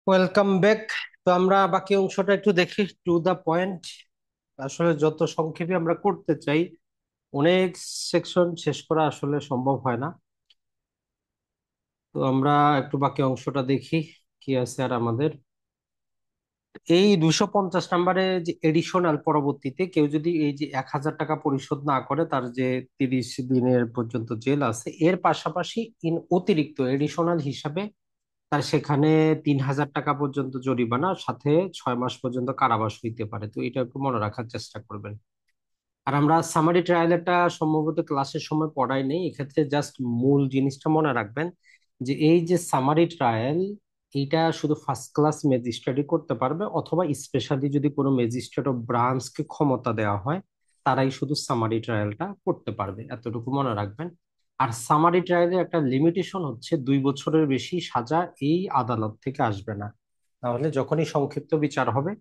Welcome back. তো আমরা বাকি অংশটা একটু দেখি, টু দা পয়েন্ট। আসলে যত সংক্ষেপে আমরা করতে চাই, অনেক সেকশন শেষ করা আসলে সম্ভব হয় না। তো আমরা একটু বাকি অংশটা দেখি কি আছে আর আমাদের। এই 250 নম্বরে যে এডিশনাল, পরবর্তীতে কেউ যদি এই যে 1,000 টাকা পরিশোধ না করে, তার যে 30 দিনের পর্যন্ত জেল আছে, এর পাশাপাশি ইন অতিরিক্ত এডিশনাল হিসাবে তার সেখানে 3,000 টাকা পর্যন্ত জরিমানা, সাথে 6 মাস পর্যন্ত কারাবাস হইতে পারে। তো এটা একটু মনে রাখার চেষ্টা করবেন। আর আমরা সামারি ট্রায়ালটা সম্ভবত ক্লাসের সময় পড়াই নেই, এক্ষেত্রে জাস্ট মূল জিনিসটা মনে রাখবেন যে এই যে সামারি ট্রায়াল, এইটা শুধু ফার্স্ট ক্লাস ম্যাজিস্ট্রেটই করতে পারবে, অথবা স্পেশালি যদি কোনো ম্যাজিস্ট্রেট অফ ব্রাঞ্চকে ক্ষমতা দেওয়া হয়, তারাই শুধু সামারি ট্রায়ালটা করতে পারবে, এতটুকু মনে রাখবেন। আর সামারি ট্রায়ালের একটা লিমিটেশন হচ্ছে 2 বছরের বেশি সাজা এই আদালত থেকে আসবে না। তাহলে যখনই সংক্ষিপ্ত বিচার হবে,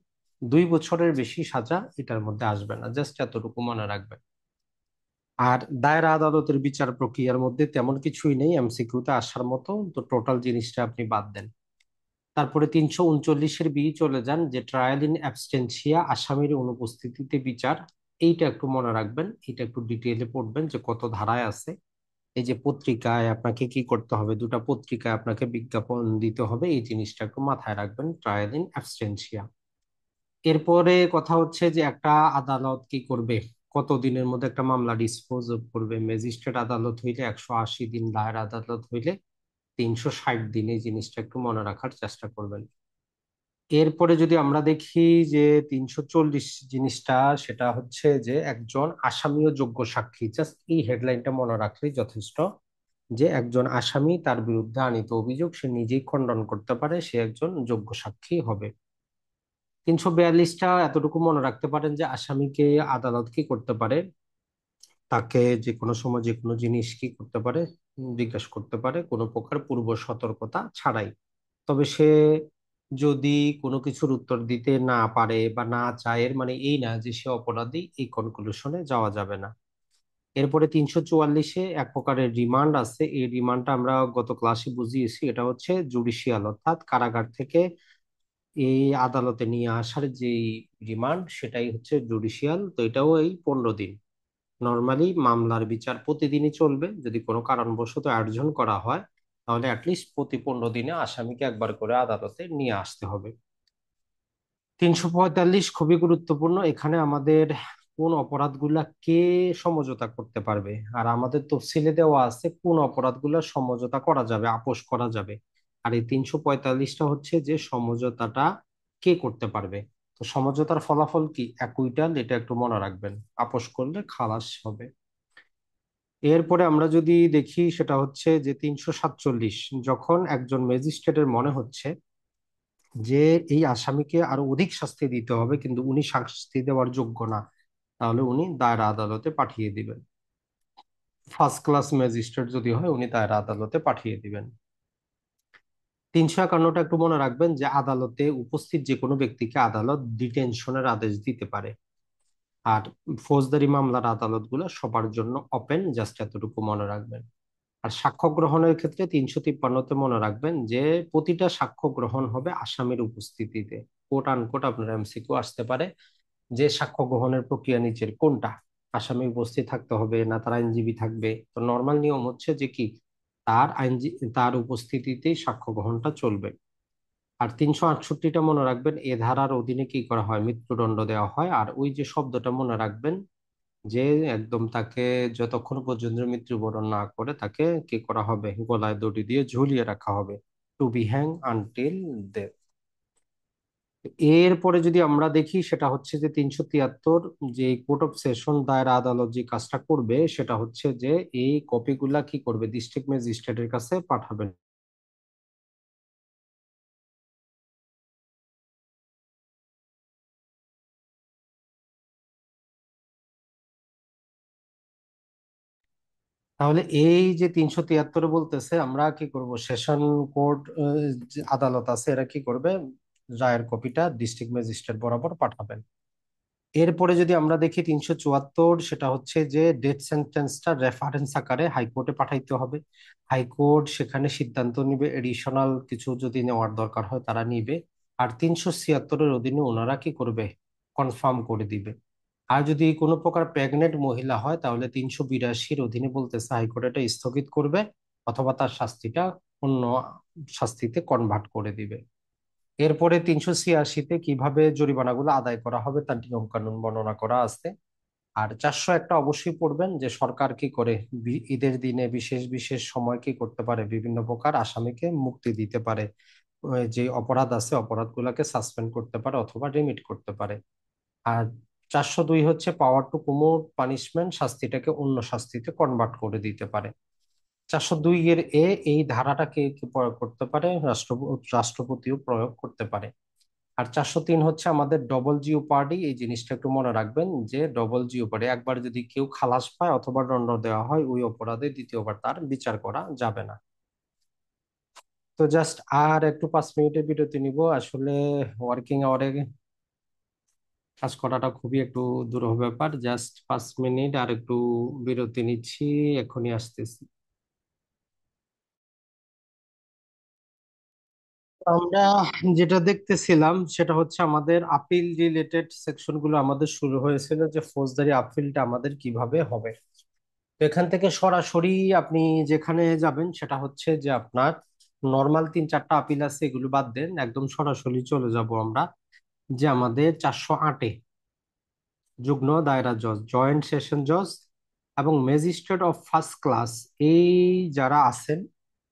2 বছরের বেশি সাজা এটার মধ্যে আসবে না, জাস্ট এতটুকু মনে রাখবেন। আর দায়রা আদালতের বিচার প্রক্রিয়ার মধ্যে তেমন কিছুই নেই এমসিকিউতে আসার মতো, তো টোটাল জিনিসটা আপনি বাদ দেন। তারপরে 339-এর বি চলে যান, যে ট্রায়াল ইন অ্যাবস্টেনশিয়া, আসামির অনুপস্থিতিতে বিচার। এইটা একটু মনে রাখবেন, এটা একটু ডিটেইলে পড়বেন যে কত ধারায় আছে। এই যে পত্রিকায় আপনাকে কি করতে হবে, দুটা পত্রিকায় আপনাকে বিজ্ঞাপন দিতে হবে, এই জিনিসটা একটু মাথায় রাখবেন, ট্রায়াল ইন অ্যাবস্টেনশিয়া। এরপরে কথা হচ্ছে যে একটা আদালত কি করবে, কত দিনের মধ্যে একটা মামলা ডিসপোজ করবে। ম্যাজিস্ট্রেট আদালত হইলে 180 দিন, দায়ের আদালত হইলে 360 দিন। এই জিনিসটা একটু মনে রাখার চেষ্টা করবেন। এরপরে যদি আমরা দেখি যে 340 জিনিসটা, সেটা হচ্ছে যে একজন আসামি ও যোগ্য সাক্ষী, জাস্ট এই হেডলাইনটা মনে রাখলেই যথেষ্ট। যে একজন আসামি, তার বিরুদ্ধে আনীত অভিযোগ সে নিজেই খণ্ডন করতে পারে, সে একজন যোগ্য সাক্ষী হবে। 342টা এতটুকু মনে রাখতে পারেন যে আসামিকে আদালত কি করতে পারে, তাকে যে কোনো সময় যে কোনো জিনিস কি করতে পারে, জিজ্ঞাসা করতে পারে, কোনো প্রকার পূর্ব সতর্কতা ছাড়াই। তবে সে যদি কোনো কিছুর উত্তর দিতে না পারে বা না চায়, এর মানে এই না যে সে অপরাধী, এই কনক্লুশনে যাওয়া যাবে না। এরপরে 344-এ এক প্রকারের রিমান্ড আছে, এই রিমান্ডটা আমরা গত ক্লাসে বুঝিয়েছি, এটা হচ্ছে জুডিশিয়াল, অর্থাৎ কারাগার থেকে এই আদালতে নিয়ে আসার যে রিমান্ড, সেটাই হচ্ছে জুডিশিয়াল। তো এটাও এই 15 দিন। নর্মালি মামলার বিচার প্রতিদিনই চলবে, যদি কোনো কারণবশত আয়োজন করা হয়, তাহলে অ্যাটলিস্ট প্রতি 15 দিনে আসামিকে একবার করে আদালতে নিয়ে আসতে হবে। 345 খুবই গুরুত্বপূর্ণ, এখানে আমাদের কোন অপরাধগুলা কে সমঝোতা করতে পারবে, আর আমাদের তফসিলে দেওয়া আছে কোন অপরাধগুলা সমঝোতা করা যাবে, আপোষ করা যাবে। আর এই 345টা হচ্ছে যে সমঝোতাটা কে করতে পারবে। তো সমঝোতার ফলাফল কি, অ্যাকুইটাল, এটা একটু মনে রাখবেন, আপোষ করলে খালাস হবে। এরপরে আমরা যদি দেখি, সেটা হচ্ছে যে 347, যখন একজন ম্যাজিস্ট্রেটের মনে হচ্ছে যে এই আসামিকে আরো অধিক শাস্তি দিতে হবে কিন্তু উনি শাস্তি দেওয়ার যোগ্য না, তাহলে উনি দায়রা আদালতে পাঠিয়ে দিবেন। ফার্স্ট ক্লাস ম্যাজিস্ট্রেট যদি হয়, উনি দায়রা আদালতে পাঠিয়ে দিবেন। 351টা একটু মনে রাখবেন যে আদালতে উপস্থিত যে কোনো ব্যক্তিকে আদালত ডিটেনশনের আদেশ দিতে পারে। আর ফৌজদারি মামলার আদালতগুলো সবার জন্য ওপেন, জাস্ট এতটুকু মনে রাখবেন। আর সাক্ষ্য গ্রহণের ক্ষেত্রে 353তে মনে রাখবেন যে প্রতিটা সাক্ষ্য গ্রহণ হবে আসামির উপস্থিতিতে। কোট আনকোট আপনার এমসিকিউ আসতে পারে যে সাক্ষ্য গ্রহণের প্রক্রিয়া নিচের কোনটা, আসামি উপস্থিত থাকতে হবে না তার আইনজীবী থাকবে? তো নর্মাল নিয়ম হচ্ছে যে কি, তার উপস্থিতিতেই সাক্ষ্য গ্রহণটা চলবে। আর 368টা মনে রাখবেন, এ ধারার অধীনে কি করা হয়, মৃত্যুদণ্ড দেওয়া হয়। আর ওই যে শব্দটা মনে রাখবেন যে একদম তাকে যতক্ষণ পর্যন্ত মৃত্যুবরণ না করে তাকে কি করা হবে, গলায় দড়ি দিয়ে ঝুলিয়ে রাখা হবে, to be hang until death. এরপরে যদি আমরা দেখি সেটা হচ্ছে যে 373, যে কোর্ট অফ সেশন দায়রা আদালত যে কাজটা করবে সেটা হচ্ছে যে এই কপিগুলা কি করবে, ডিস্ট্রিক্ট ম্যাজিস্ট্রেটের কাছে পাঠাবেন। তাহলে এই যে 373 বলতেছে আমরা কি করব, সেশন কোর্ট যে আদালত আছে এরা কি করবে, রায়ের কপিটা ডিস্ট্রিক্ট ম্যাজিস্ট্রেট বরাবর পাঠাবেন। এরপরে যদি আমরা দেখি 374, সেটা হচ্ছে যে ডেথ সেন্টেন্সটা রেফারেন্স আকারে হাইকোর্টে পাঠাইতে হবে। হাইকোর্ট সেখানে সিদ্ধান্ত নিবে, এডিশনাল কিছু যদি নেওয়ার দরকার হয় তারা নিবে। আর 376-এর অধীনে ওনারা কি করবে, কনফার্ম করে দিবে। আর যদি কোনো প্রকার প্রেগনেন্ট মহিলা হয় তাহলে 382-র অধীনে বলতেছে হাইকোর্ট এটা স্থগিত করবে, অথবা তার শাস্তিটা অন্য শাস্তিতে কনভার্ট করে দিবে। এরপরে 386-তে কিভাবে জরিমানাগুলো আদায় করা হবে তার নিয়ম কানুন বর্ণনা করা আছে। আর 401টা অবশ্যই পড়বেন যে সরকার কি করে ঈদের দিনে বিশেষ বিশেষ সময় কি করতে পারে, বিভিন্ন প্রকার আসামিকে মুক্তি দিতে পারে, ওই যে অপরাধ আছে অপরাধগুলোকে সাসপেন্ড করতে পারে অথবা রিমিট করতে পারে। আর 402 হচ্ছে পাওয়ার টু কমোট পানিশমেন্ট, শাস্তিটাকে অন্য শাস্তিতে কনভার্ট করে দিতে পারে। 402 এই ধারাটাকে কি প্রয়োগ করতে পারে, রাষ্ট্রপতিও প্রয়োগ করতে পারে। আর 403 হচ্ছে আমাদের ডবল জিওপার্ডি, এই জিনিসটা একটু মনে রাখবেন যে ডবল জিওপার্ডি, একবার যদি কেউ খালাস পায় অথবা দণ্ড দেওয়া হয় ওই অপরাধে দ্বিতীয়বার তার বিচার করা যাবে না। তো জাস্ট আর একটু 5 মিনিটের বিরতি নিব আসলে, ওয়ার্কিং আওয়ারে কাজ করাটা খুবই একটু দুরূহ ব্যাপার। জাস্ট 5 মিনিট আর একটু বিরতি নিচ্ছি, এখনই আসতেছি। আমরা যেটা দেখতেছিলাম সেটা হচ্ছে আমাদের আপিল রিলেটেড সেকশন গুলো আমাদের শুরু হয়েছিল, যে ফৌজদারি আপিলটা আমাদের কিভাবে হবে। তো এখান থেকে সরাসরি আপনি যেখানে যাবেন সেটা হচ্ছে যে আপনার নর্মাল 3-4টা আপিল আছে এগুলো বাদ দেন, একদম সরাসরি চলে যাব আমরা যে আমাদের 408-এ যুগ্ম দায়রা জজ, জয়েন্ট সেশন জজ এবং ম্যাজিস্ট্রেট অফ ফার্স্ট ক্লাস, এই যারা আছেন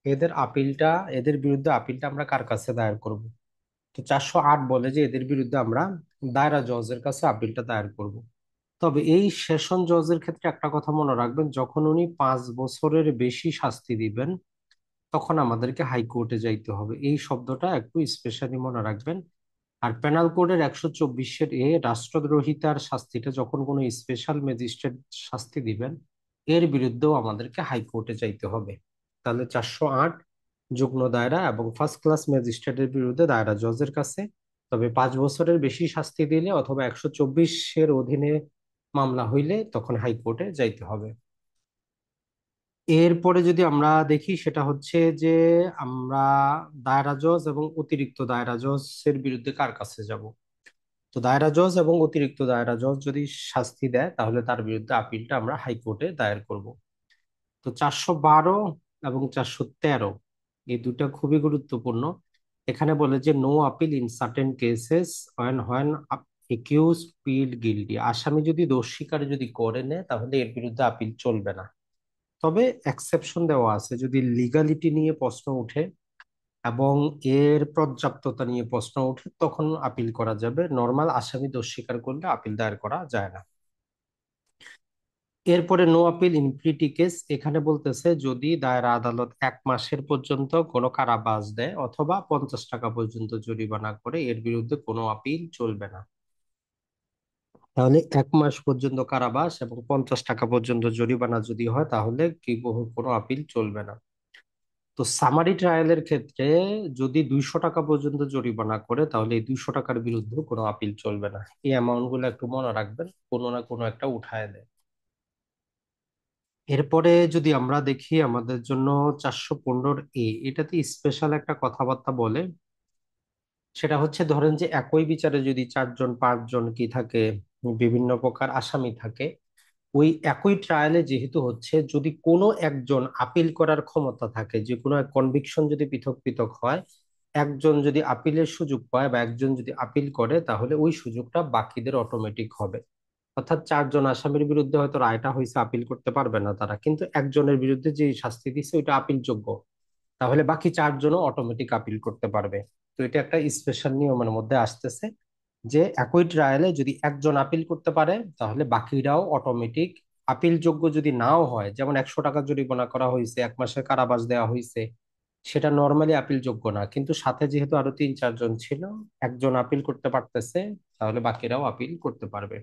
এদের আপিলটা, এদের বিরুদ্ধে আপিলটা আমরা কার কাছে দায়ের করব। তো 408 বলে যে এদের বিরুদ্ধে আমরা দায়রা জজের কাছে আপিলটা দায়ের করব। তবে এই সেশন জজের ক্ষেত্রে একটা কথা মনে রাখবেন, যখন উনি 5 বছরের বেশি শাস্তি দিবেন তখন আমাদেরকে হাইকোর্টে যাইতে হবে, এই শব্দটা একটু স্পেশালি মনে রাখবেন। আর পেনাল কোডের 124-এর রাষ্ট্রদ্রোহিতার শাস্তিটা যখন কোনো স্পেশাল ম্যাজিস্ট্রেট শাস্তি দিবেন এর বিরুদ্ধেও আমাদেরকে হাইকোর্টে যাইতে হবে। তাহলে 408 যুগ্ম দায়রা এবং ফার্স্ট ক্লাস ম্যাজিস্ট্রেটের বিরুদ্ধে দায়রা জজের কাছে, তবে 5 বছরের বেশি শাস্তি দিলে অথবা 124-এর অধীনে মামলা হইলে তখন হাইকোর্টে যাইতে হবে। এরপরে যদি আমরা দেখি সেটা হচ্ছে যে আমরা দায়রা জজ এবং অতিরিক্ত দায়রা জজের বিরুদ্ধে কার কাছে যাব। তো দায়রা জজ এবং অতিরিক্ত দায়রা জজ যদি শাস্তি দেয় তাহলে তার বিরুদ্ধে আপিলটা আমরা হাইকোর্টে দায়ের করব। তো 412 এবং 413 এই দুটো খুবই গুরুত্বপূর্ণ। এখানে বলে যে no appeal in certain cases when when accuse plead guilty, আসামি যদি দোষ স্বীকার যদি করে নেয় তাহলে এর বিরুদ্ধে আপিল চলবে না। তবে এক্সেপশন দেওয়া আছে, যদি লিগালিটি নিয়ে প্রশ্ন উঠে এবং এর পর্যাপ্ততা নিয়ে প্রশ্ন উঠে তখন আপিল করা যাবে, নর্মাল আসামি দোষ স্বীকার করলে আপিল দায়ের করা যায় না। এরপরে no appeal in petty case, এখানে বলতেছে যদি দায়রা আদালত 1 মাসের পর্যন্ত কোনো কারাবাস দেয় অথবা 50 টাকা পর্যন্ত জরিমানা করে এর বিরুদ্ধে কোনো আপিল চলবে না। তাহলে 1 মাস পর্যন্ত কারাবাস এবং 50 টাকা পর্যন্ত জরিমানা যদি হয় তাহলে কি কোনো আপিল চলবে না। তো সামারি ট্রায়ালের ক্ষেত্রে যদি 200 টাকা পর্যন্ত জরিমানা করে, তাহলে এই 200 টাকার বিরুদ্ধে কোনো আপিল চলবে না। এই অ্যামাউন্ট গুলো একটু মনে রাখবেন, কোনো না কোনো একটা উঠায় দেয়। এরপরে যদি আমরা দেখি আমাদের জন্য 415 এটাতে স্পেশাল একটা কথাবার্তা বলে। সেটা হচ্ছে, ধরেন যে একই বিচারে যদি 4 জন 5 জন কি থাকে, বিভিন্ন প্রকার আসামি থাকে, ওই একই ট্রায়ালে যেহেতু হচ্ছে, যদি কোনো একজন আপিল করার ক্ষমতা থাকে, যে কোনো এক কনভিকশন যদি পৃথক পৃথক হয়, একজন যদি আপিলের সুযোগ পায় বা একজন যদি আপিল করে, তাহলে ওই সুযোগটা বাকিদের অটোমেটিক হবে। অর্থাৎ 4 জন আসামির বিরুদ্ধে হয়তো রায়টা হয়েছে, আপিল করতে পারবে না তারা, কিন্তু একজনের বিরুদ্ধে যে শাস্তি দিচ্ছে ওইটা আপিল যোগ্য, তাহলে বাকি 4 জনও অটোমেটিক আপিল করতে পারবে। তো এটা একটা স্পেশাল নিয়মের মধ্যে আসতেছে, যে একই ট্রায়ালে যদি একজন আপিল করতে পারে, তাহলে বাকিরাও অটোমেটিক আপিল যোগ্য। যদি নাও হয়, যেমন 100 টাকা জরিমানা করা হয়েছে, 1 মাসের কারাবাস দেওয়া হয়েছে, সেটা নর্মালি আপিল যোগ্য না, কিন্তু সাথে যেহেতু আরো 3 4 জন ছিল, একজন আপিল করতে পারতেছে, তাহলে বাকিরাও আপিল করতে পারবে।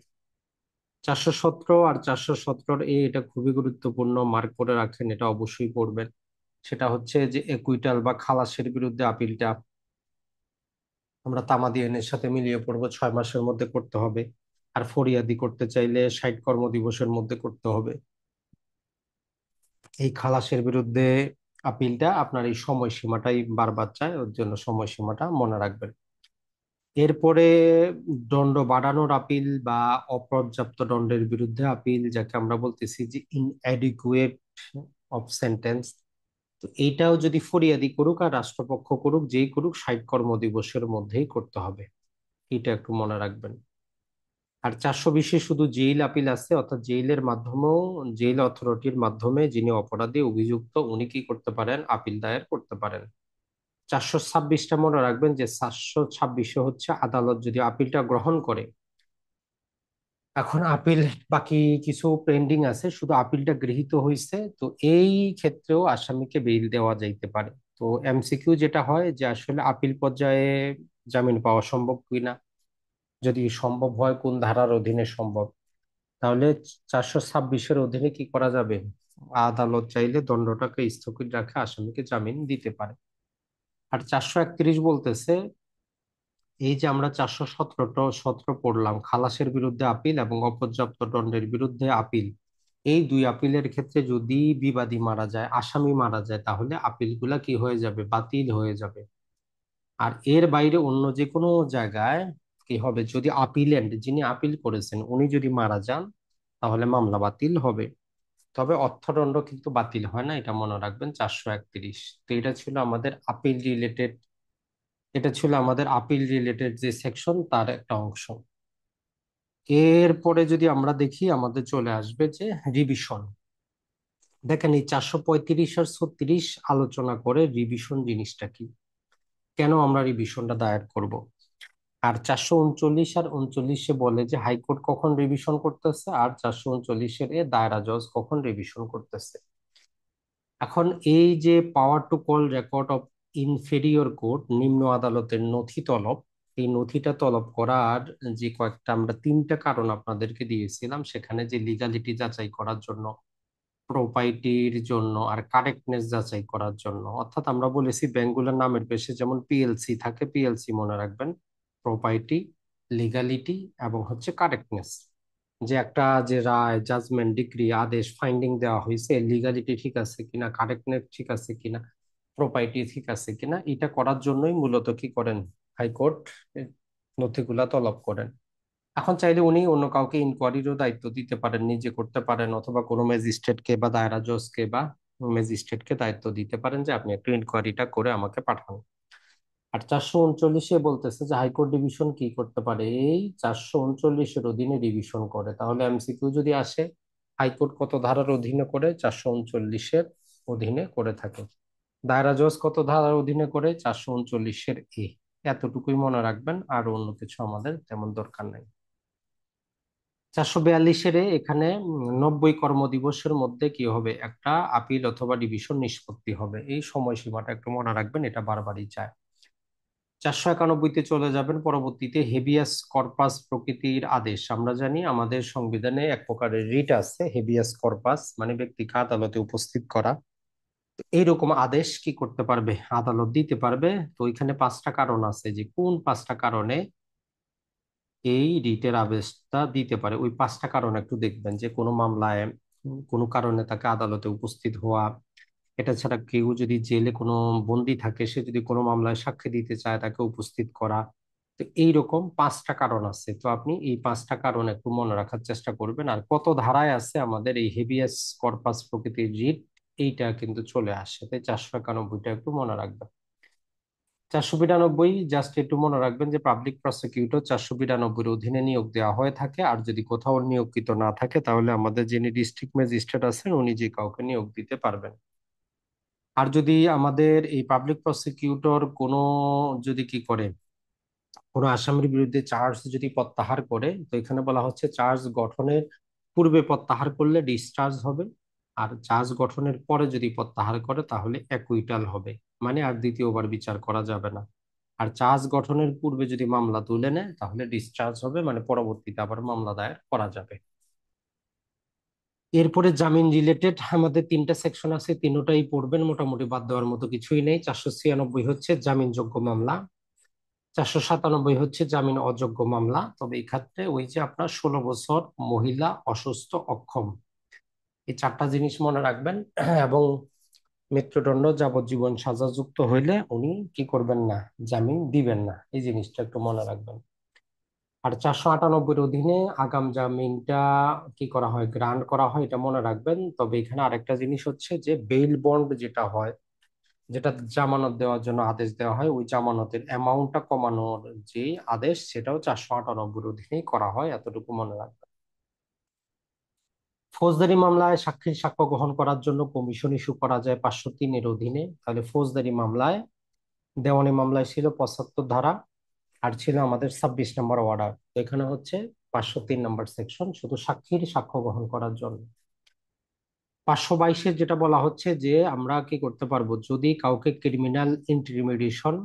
417 আর 417 এটা খুবই গুরুত্বপূর্ণ, মার্ক করে রাখেন, এটা অবশ্যই পড়বেন। সেটা হচ্ছে যে একুইটাল বা খালাসের বিরুদ্ধে আপিলটা আমরা তামাদি আইনের সাথে মিলিয়ে পড়বো, 6 মাসের মধ্যে করতে হবে। আর ফরিয়াদি করতে চাইলে 60 কর্মদিবসের মধ্যে করতে হবে। এই খালাসের বিরুদ্ধে আপিলটা আপনার এই সময়সীমাটাই বারবার চায়, ওর জন্য সময়সীমাটা মনে রাখবেন। এরপরে দণ্ড বাড়ানোর আপিল বা অপর্যাপ্ত দণ্ডের বিরুদ্ধে আপিল, যাকে আমরা বলতেছি যে ইনঅ্যাডিকুয়েট অফ সেন্টেন্স। তো এইটাও যদি ফরিয়াদি করুক আর রাষ্ট্রপক্ষ করুক, যেই করুক, 60 কর্মদিবসের মধ্যেই করতে হবে। এটা একটু মনে রাখবেন। আর 420-এ শুধু জেইল আপিল আছে, অর্থাৎ জেইলের মাধ্যমেও, জেইল অথরিটির মাধ্যমে যিনি অপরাধী অভিযুক্ত উনি কি করতে পারেন, আপিল দায়ের করতে পারেন। 426টা মনে রাখবেন, যে 426-এ হচ্ছে আদালত যদি আপিলটা গ্রহণ করে, এখন আপিল বাকি কিছু পেন্ডিং আছে, শুধু আপিলটা গৃহীত হয়েছে, তো এই ক্ষেত্রেও আসামিকে বেইল দেওয়া যাইতে পারে। তো এমসিকিউ যেটা হয়, যে আসলে আপিল পর্যায়ে জামিন পাওয়া সম্ভব কিনা, যদি সম্ভব হয় কোন ধারার অধীনে সম্ভব, তাহলে 426-এর অধীনে কি করা যাবে, আদালত চাইলে দণ্ডটাকে স্থগিত রাখে আসামিকে জামিন দিতে পারে। আর 431 বলতেছে, এই যে আমরা 417 পড়লাম, খালাসের বিরুদ্ধে আপিল এবং অপর্যাপ্ত দণ্ডের বিরুদ্ধে আপিল, এই দুই আপিলের ক্ষেত্রে যদি বিবাদী মারা যায়, আসামি মারা যায়, তাহলে আপিলগুলা কি হয়ে যাবে, বাতিল হয়ে যাবে। আর এর বাইরে অন্য যে কোনো জায়গায় কি হবে, যদি আপিল্যান্ড, যিনি আপিল করেছেন, উনি যদি মারা যান, তাহলে মামলা বাতিল হবে। তবে অর্থদণ্ড কিন্তু বাতিল হয় না, এটা মনে রাখবেন। 431। তো এটা ছিল আমাদের আপিল রিলেটেড যে সেকশন, তার একটা অংশ। এরপরে যদি আমরা দেখি, আমাদের চলে আসবে যে রিভিশন। দেখেন, এই 435 আর 36 আলোচনা করে রিভিশন জিনিসটা কি, কেন আমরা রিভিশনটা দায়ের করব। আর 439 আর 39-এ বলে যে হাইকোর্ট কখন রিভিশন করতেছে, আর 439-এর দায়রা জজ কখন রিভিশন করতেছে। এখন এই যে পাওয়ার to call record of inferior court, নিম্ন আদালতের নথি তলব, এই নথিটা তলব করার যে কয়েকটা আমরা 3টা কারণ আপনাদেরকে দিয়েছিলাম, সেখানে যে লিগালিটি যাচাই করার জন্য, প্রপাইটির জন্য, আর কারেক্টনেস যাচাই করার জন্য। অর্থাৎ আমরা বলেছি ব্যাংকগুলোর নামের পেশে যেমন পিএলসি থাকে, পিএলসি মনে রাখবেন, প্রপাইটি, লিগালিটি এবং হচ্ছে কারেক্টনেস। যে একটা যে রায়, জাজমেন্ট, ডিক্রি, আদেশ, ফাইন্ডিং দেওয়া হয়েছে, লিগালিটি ঠিক আছে কিনা, কারেক্টনেস ঠিক আছে কিনা, প্রপার্টি ঠিক আছে কিনা, এটা করার জন্যই মূলত কি করেন, হাইকোর্ট নথিগুলা তলব করেন। এখন চাইলে উনি অন্য কাউকে ইনকোয়ারিরও দায়িত্ব দিতে পারেন, নিজে করতে পারেন, অথবা কোনো ম্যাজিস্ট্রেটকে বা দায়রা জজকে বা ম্যাজিস্ট্রেটকে দায়িত্ব দিতে পারেন, যে আপনি একটু ইনকোয়ারিটা করে আমাকে পাঠান। আর 439-এ বলতেছে যে হাইকোর্ট ডিভিশন কি করতে পারে, এই 439-এর অধীনে ডিভিশন করে। তাহলে এমসিকিউ যদি আসে, হাইকোর্ট কত ধারার অধীনে করে, 439-এর অধীনে করে থাকে। দায়রা জজ কত ধারার অধীনে করে, 439-এর। এতটুকুই মনে রাখবেন, আর অন্য কিছু আমাদের তেমন দরকার নাই। 442-এর এখানে 90 কর্মদিবসের মধ্যে কি হবে, একটা আপিল অথবা ডিভিশন নিষ্পত্তি হবে। এই সময়সীমাটা একটু মনে রাখবেন, এটা বারবারই চায়। 491-তে চলে যাবেন, পরবর্তীতে হেবিয়াস কর্পাস প্রকৃতির আদেশ। আমরা জানি আমাদের সংবিধানে এক প্রকারের রিট আছে, হেবিয়াস কর্পাস মানে ব্যক্তিকে আদালতে উপস্থিত করা। এইরকম আদেশ কি করতে পারবে, আদালত দিতে পারবে। তো ওইখানে পাঁচটা কারণ আছে যে কোন পাঁচটা কারণে এই রিটের আদেশটা দিতে পারে। ওই পাঁচটা কারণ একটু দেখবেন, যে কোনো মামলায় কোনো কারণে তাকে আদালতে উপস্থিত হওয়া, এটা ছাড়া কেউ যদি জেলে কোনো বন্দী থাকে, সে যদি কোনো মামলায় সাক্ষী দিতে চায়, তাকে উপস্থিত করা। তো এইরকম পাঁচটা কারণ আছে। তো আপনি এই পাঁচটা কারণ একটু মনে রাখার চেষ্টা করবেন। আর কত ধারায় আছে আমাদের এই হেভিয়াস কর্পাস প্রকৃতির রিট, এইটা কিন্তু চলে আসে। তাই 491টা একটু মনে রাখবেন। 492 জাস্ট একটু মনে রাখবেন যে পাবলিক প্রসিকিউটর 492-এর অধীনে নিয়োগ দেওয়া হয়ে থাকে। আর যদি কোথাও নিয়োগকৃত না থাকে, তাহলে আমাদের যিনি ডিস্ট্রিক্ট ম্যাজিস্ট্রেট আছেন উনি যে কাউকে নিয়োগ দিতে পারবেন। আর যদি আমাদের এই পাবলিক প্রসিকিউটর কোনো, যদি কি করে, কোনো আসামির বিরুদ্ধে চার্জ যদি প্রত্যাহার করে, তো এখানে বলা হচ্ছে চার্জ গঠনের পূর্বে প্রত্যাহার করলে ডিসচার্জ হবে, আর চার্জ গঠনের পরে যদি প্রত্যাহার করে তাহলে অ্যাকুইটাল হবে। মানে আর দ্বিতীয়বার বিচার করা যাবে না। আর চার্জ গঠনের পূর্বে যদি মামলা তুলে নেয় তাহলে ডিসচার্জ হবে, মানে পরবর্তীতে আবার মামলা দায়ের করা যাবে। এরপরে জামিন রিলেটেড আমাদের তিনটা সেকশন আছে, তিনটাই পড়বেন, মোটামুটি বাদ দেওয়ার মতো কিছুই নেই। 496 হচ্ছে জামিনযোগ্য মামলা, 497 হচ্ছে জামিন অযোগ্য মামলা। তবে এই ক্ষেত্রে ওই যে আপনার 16 বছর, মহিলা, অসুস্থ, অক্ষম, এই চারটা জিনিস মনে রাখবেন। এবং মৃত্যুদণ্ড, যাবজ্জীবন সাজা যুক্ত হইলে উনি কি করবেন না, জামিন দিবেন না। এই জিনিসটা একটু মনে রাখবেন। আর 498-এর অধীনে আগাম জামিনটা কি করা হয়, গ্রান্ট করা হয়, এটা মনে রাখবেন। তবে এখানে আরেকটা জিনিস হচ্ছে যে বেইল বন্ড যেটা হয়, যেটা জামানত দেওয়ার জন্য আদেশ দেওয়া হয়, ওই জামানতের অ্যামাউন্টটা কমানোর যে আদেশ, সেটাও 498-এর অধীনেই করা হয়, এতটুকু মনে রাখবেন। ফৌজদারি মামলায় সাক্ষীর সাক্ষ্য গ্রহণ করার জন্য কমিশন ইস্যু করা যায় 503-এর অধীনে। তাহলে ফৌজদারি মামলায়, দেওয়ানি মামলায় ছিল 75 ধারা, আর ছিল আমাদের 26 নম্বর অর্ডার। তো এখানে হচ্ছে 503 নম্বর সেকশন, শুধু সাক্ষীর সাক্ষ্য গ্রহণ করার জন্য। 522-এর যেটা বলা হচ্ছে যে আমরা কি করতে পারবো, যদি কাউকে ক্রিমিনাল ইন্টিমিডেশন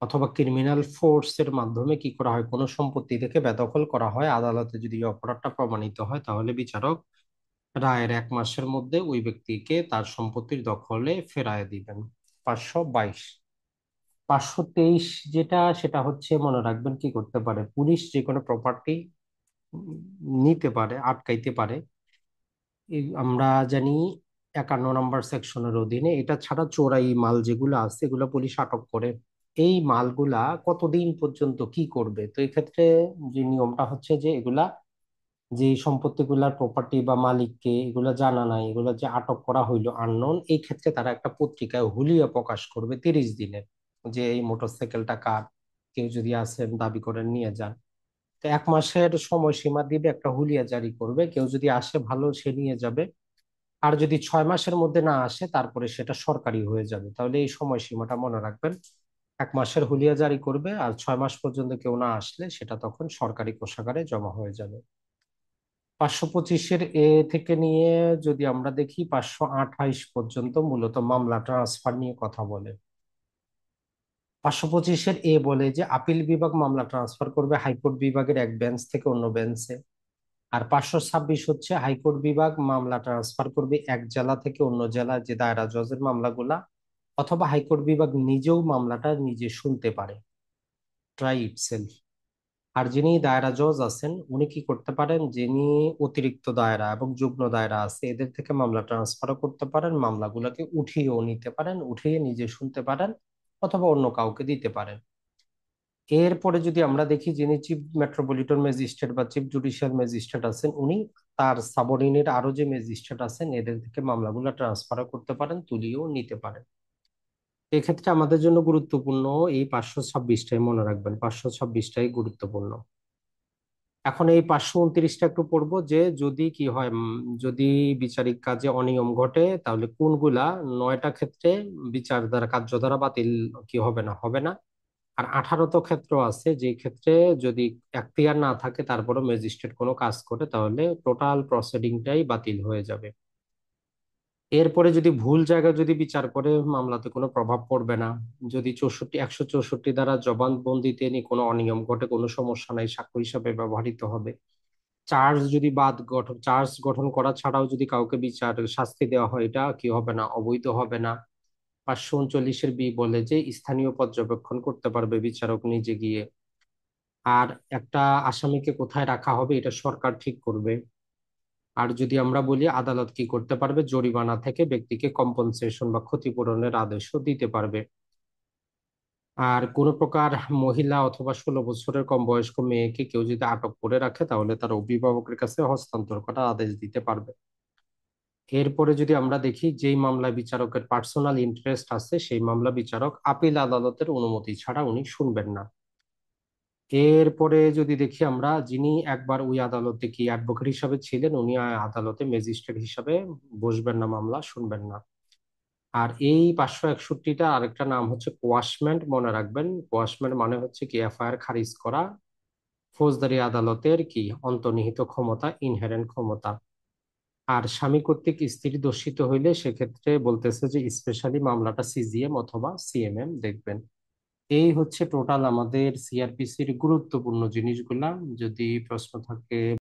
অথবা ক্রিমিনাল ফোর্স এর মাধ্যমে কি করা হয়, কোনো সম্পত্তি থেকে বেদখল করা হয়, আদালতে যদি এই অপরাধটা প্রমাণিত হয়, তাহলে বিচারক রায়ের 1 মাসের মধ্যে ওই ব্যক্তিকে তার সম্পত্তির দখলে ফেরায় দিবেন। 522। 523 যেটা, সেটা হচ্ছে মনে রাখবেন কি করতে পারে, পুলিশ যে কোনো প্রপার্টি নিতে পারে, আটকাইতে পারে। আমরা জানি 51 নম্বর সেকশনের অধীনে, এটা ছাড়া চোরাই মাল যেগুলো আছে এগুলো পুলিশ আটক করে। এই মালগুলা কতদিন পর্যন্ত কি করবে, তো এই ক্ষেত্রে যে নিয়মটা হচ্ছে যে এগুলা, যে সম্পত্তিগুলার প্রপার্টি বা মালিককে এগুলা জানা নাই, এগুলা যে আটক করা হইলো আননোন, এই ক্ষেত্রে তারা একটা পত্রিকায় হুলিয়া প্রকাশ করবে 30 দিনের, যে এই মোটরসাইকেলটা কার, কেউ যদি আসেন দাবি করে নিয়ে যান। তো 1 মাসের সময়সীমা দিবে, একটা হুলিয়া জারি করবে, কেউ যদি আসে ভালো, সে নিয়ে যাবে। আর যদি 6 মাসের মধ্যে না আসে, তারপরে সেটা সরকারি হয়ে যাবে। তাহলে এই সময়সীমাটা মনে রাখবেন, 1 মাসের হুলিয়া জারি করবে, আর 6 মাস পর্যন্ত কেউ না আসলে সেটা তখন সরকারি কোষাগারে জমা হয়ে যাবে। 525-এর এ থেকে নিয়ে যদি আমরা দেখি 528 পর্যন্ত মূলত মামলা ট্রান্সফার নিয়ে কথা বলে। 525-এর এ বলে যে আপিল বিভাগ মামলা ট্রান্সফার করবে হাইকোর্ট বিভাগের এক বেঞ্চ থেকে অন্য বেঞ্চে। আর 526 হচ্ছে হাইকোর্ট বিভাগ মামলা ট্রান্সফার করবে এক জেলা থেকে অন্য জেলায়, যে দায়রা জজের মামলাগুলা, অথবা হাইকোর্ট বিভাগ নিজেও মামলাটা নিজে শুনতে পারে, ট্রাই ইটসেলফ। আর যিনি দায়রা জজ আছেন উনি কি করতে পারেন, যিনি অতিরিক্ত দায়রা এবং যুগ্ম দায়রা আছে এদের থেকে মামলা ট্রান্সফারও করতে পারেন, মামলাগুলোকে উঠিয়েও নিতে পারেন, উঠিয়ে নিজে শুনতে পারেন, অথবা অন্য কাউকে দিতে পারেন। এরপরে যদি আমরা দেখি, যিনি চিফ মেট্রোপলিটন ম্যাজিস্ট্রেট বা চিফ জুডিশিয়াল ম্যাজিস্ট্রেট আছেন, উনি তার সাবঅর্ডিনেট আরো যে ম্যাজিস্ট্রেট আছেন এদের থেকে মামলাগুলো ট্রান্সফারও করতে পারেন, তুলিও নিতে পারেন। এক্ষেত্রে আমাদের জন্য গুরুত্বপূর্ণ এই 526টাই মনে রাখবেন, 526টাই গুরুত্বপূর্ণ। এখন এই 529টা একটু পড়বো, যে যদি কি হয়, যদি বিচারিক কাজে অনিয়ম ঘটে তাহলে কোনগুলা 9টা ক্ষেত্রে বিচার দ্বারা, কার্য দ্বারা বাতিল কি হবে না, হবে না। আর 18টা ক্ষেত্র আছে যে ক্ষেত্রে যদি এখতিয়ার না থাকে তারপরও ম্যাজিস্ট্রেট কোনো কাজ করে, তাহলে টোটাল প্রসিডিংটাই বাতিল হয়ে যাবে। এরপরে যদি ভুল জায়গায় যদি বিচার করে, মামলাতে কোনো প্রভাব পড়বে না। যদি 164 দ্বারা জবানবন্দিতে কোনো অনিয়ম ঘটে, কোনো সমস্যা নাই, সাক্ষ্য হিসাবে ব্যবহৃত হবে। চার্জ যদি চার্জ গঠন করা ছাড়াও যদি কাউকে বিচার শাস্তি দেওয়া হয়, এটা কি হবে না, অবৈধ হবে না। 539-এর বি বলে যে স্থানীয় পর্যবেক্ষণ করতে পারবে বিচারক নিজে গিয়ে। আর একটা আসামিকে কোথায় রাখা হবে এটা সরকার ঠিক করবে। আর যদি আমরা বলি আদালত কি করতে পারবে, জরিমানা থেকে ব্যক্তিকে কম্পনসেশন বা ক্ষতিপূরণের আদেশও দিতে পারবে। আর কোনো প্রকার মহিলা অথবা 16 বছরের কম বয়স্ক মেয়েকে কেউ যদি আটক করে রাখে, তাহলে তার অভিভাবকের কাছে হস্তান্তর করার আদেশ দিতে পারবে। এরপরে যদি আমরা দেখি, যেই মামলায় বিচারকের পার্সোনাল ইন্টারেস্ট আছে, সেই মামলা বিচারক আপিল আদালতের অনুমতি ছাড়া উনি শুনবেন না। এরপরে যদি দেখি আমরা, যিনি একবার ওই আদালতে কি অ্যাডভোকেট হিসাবে ছিলেন, উনি আদালতে ম্যাজিস্ট্রেট হিসাবে বসবেন না, মামলা শুনবেন না। আর এই 561টা আরেকটা নাম হচ্ছে কোয়াশমেন্ট, মনে রাখবেন। কোয়াশমেন্ট মানে হচ্ছে কি এফআইআর খারিজ করা, ফৌজদারি আদালতের কি অন্তর্নিহিত ক্ষমতা, ইনহেরেন্ট ক্ষমতা। আর স্বামী কর্তৃক স্ত্রী দোষিত হইলে সেক্ষেত্রে বলতেছে যে স্পেশালি মামলাটা সিজিএম অথবা সিএমএম দেখবেন। এই হচ্ছে টোটাল আমাদের সিআরপিসির গুরুত্বপূর্ণ জিনিসগুলা। যদি প্রশ্ন থাকে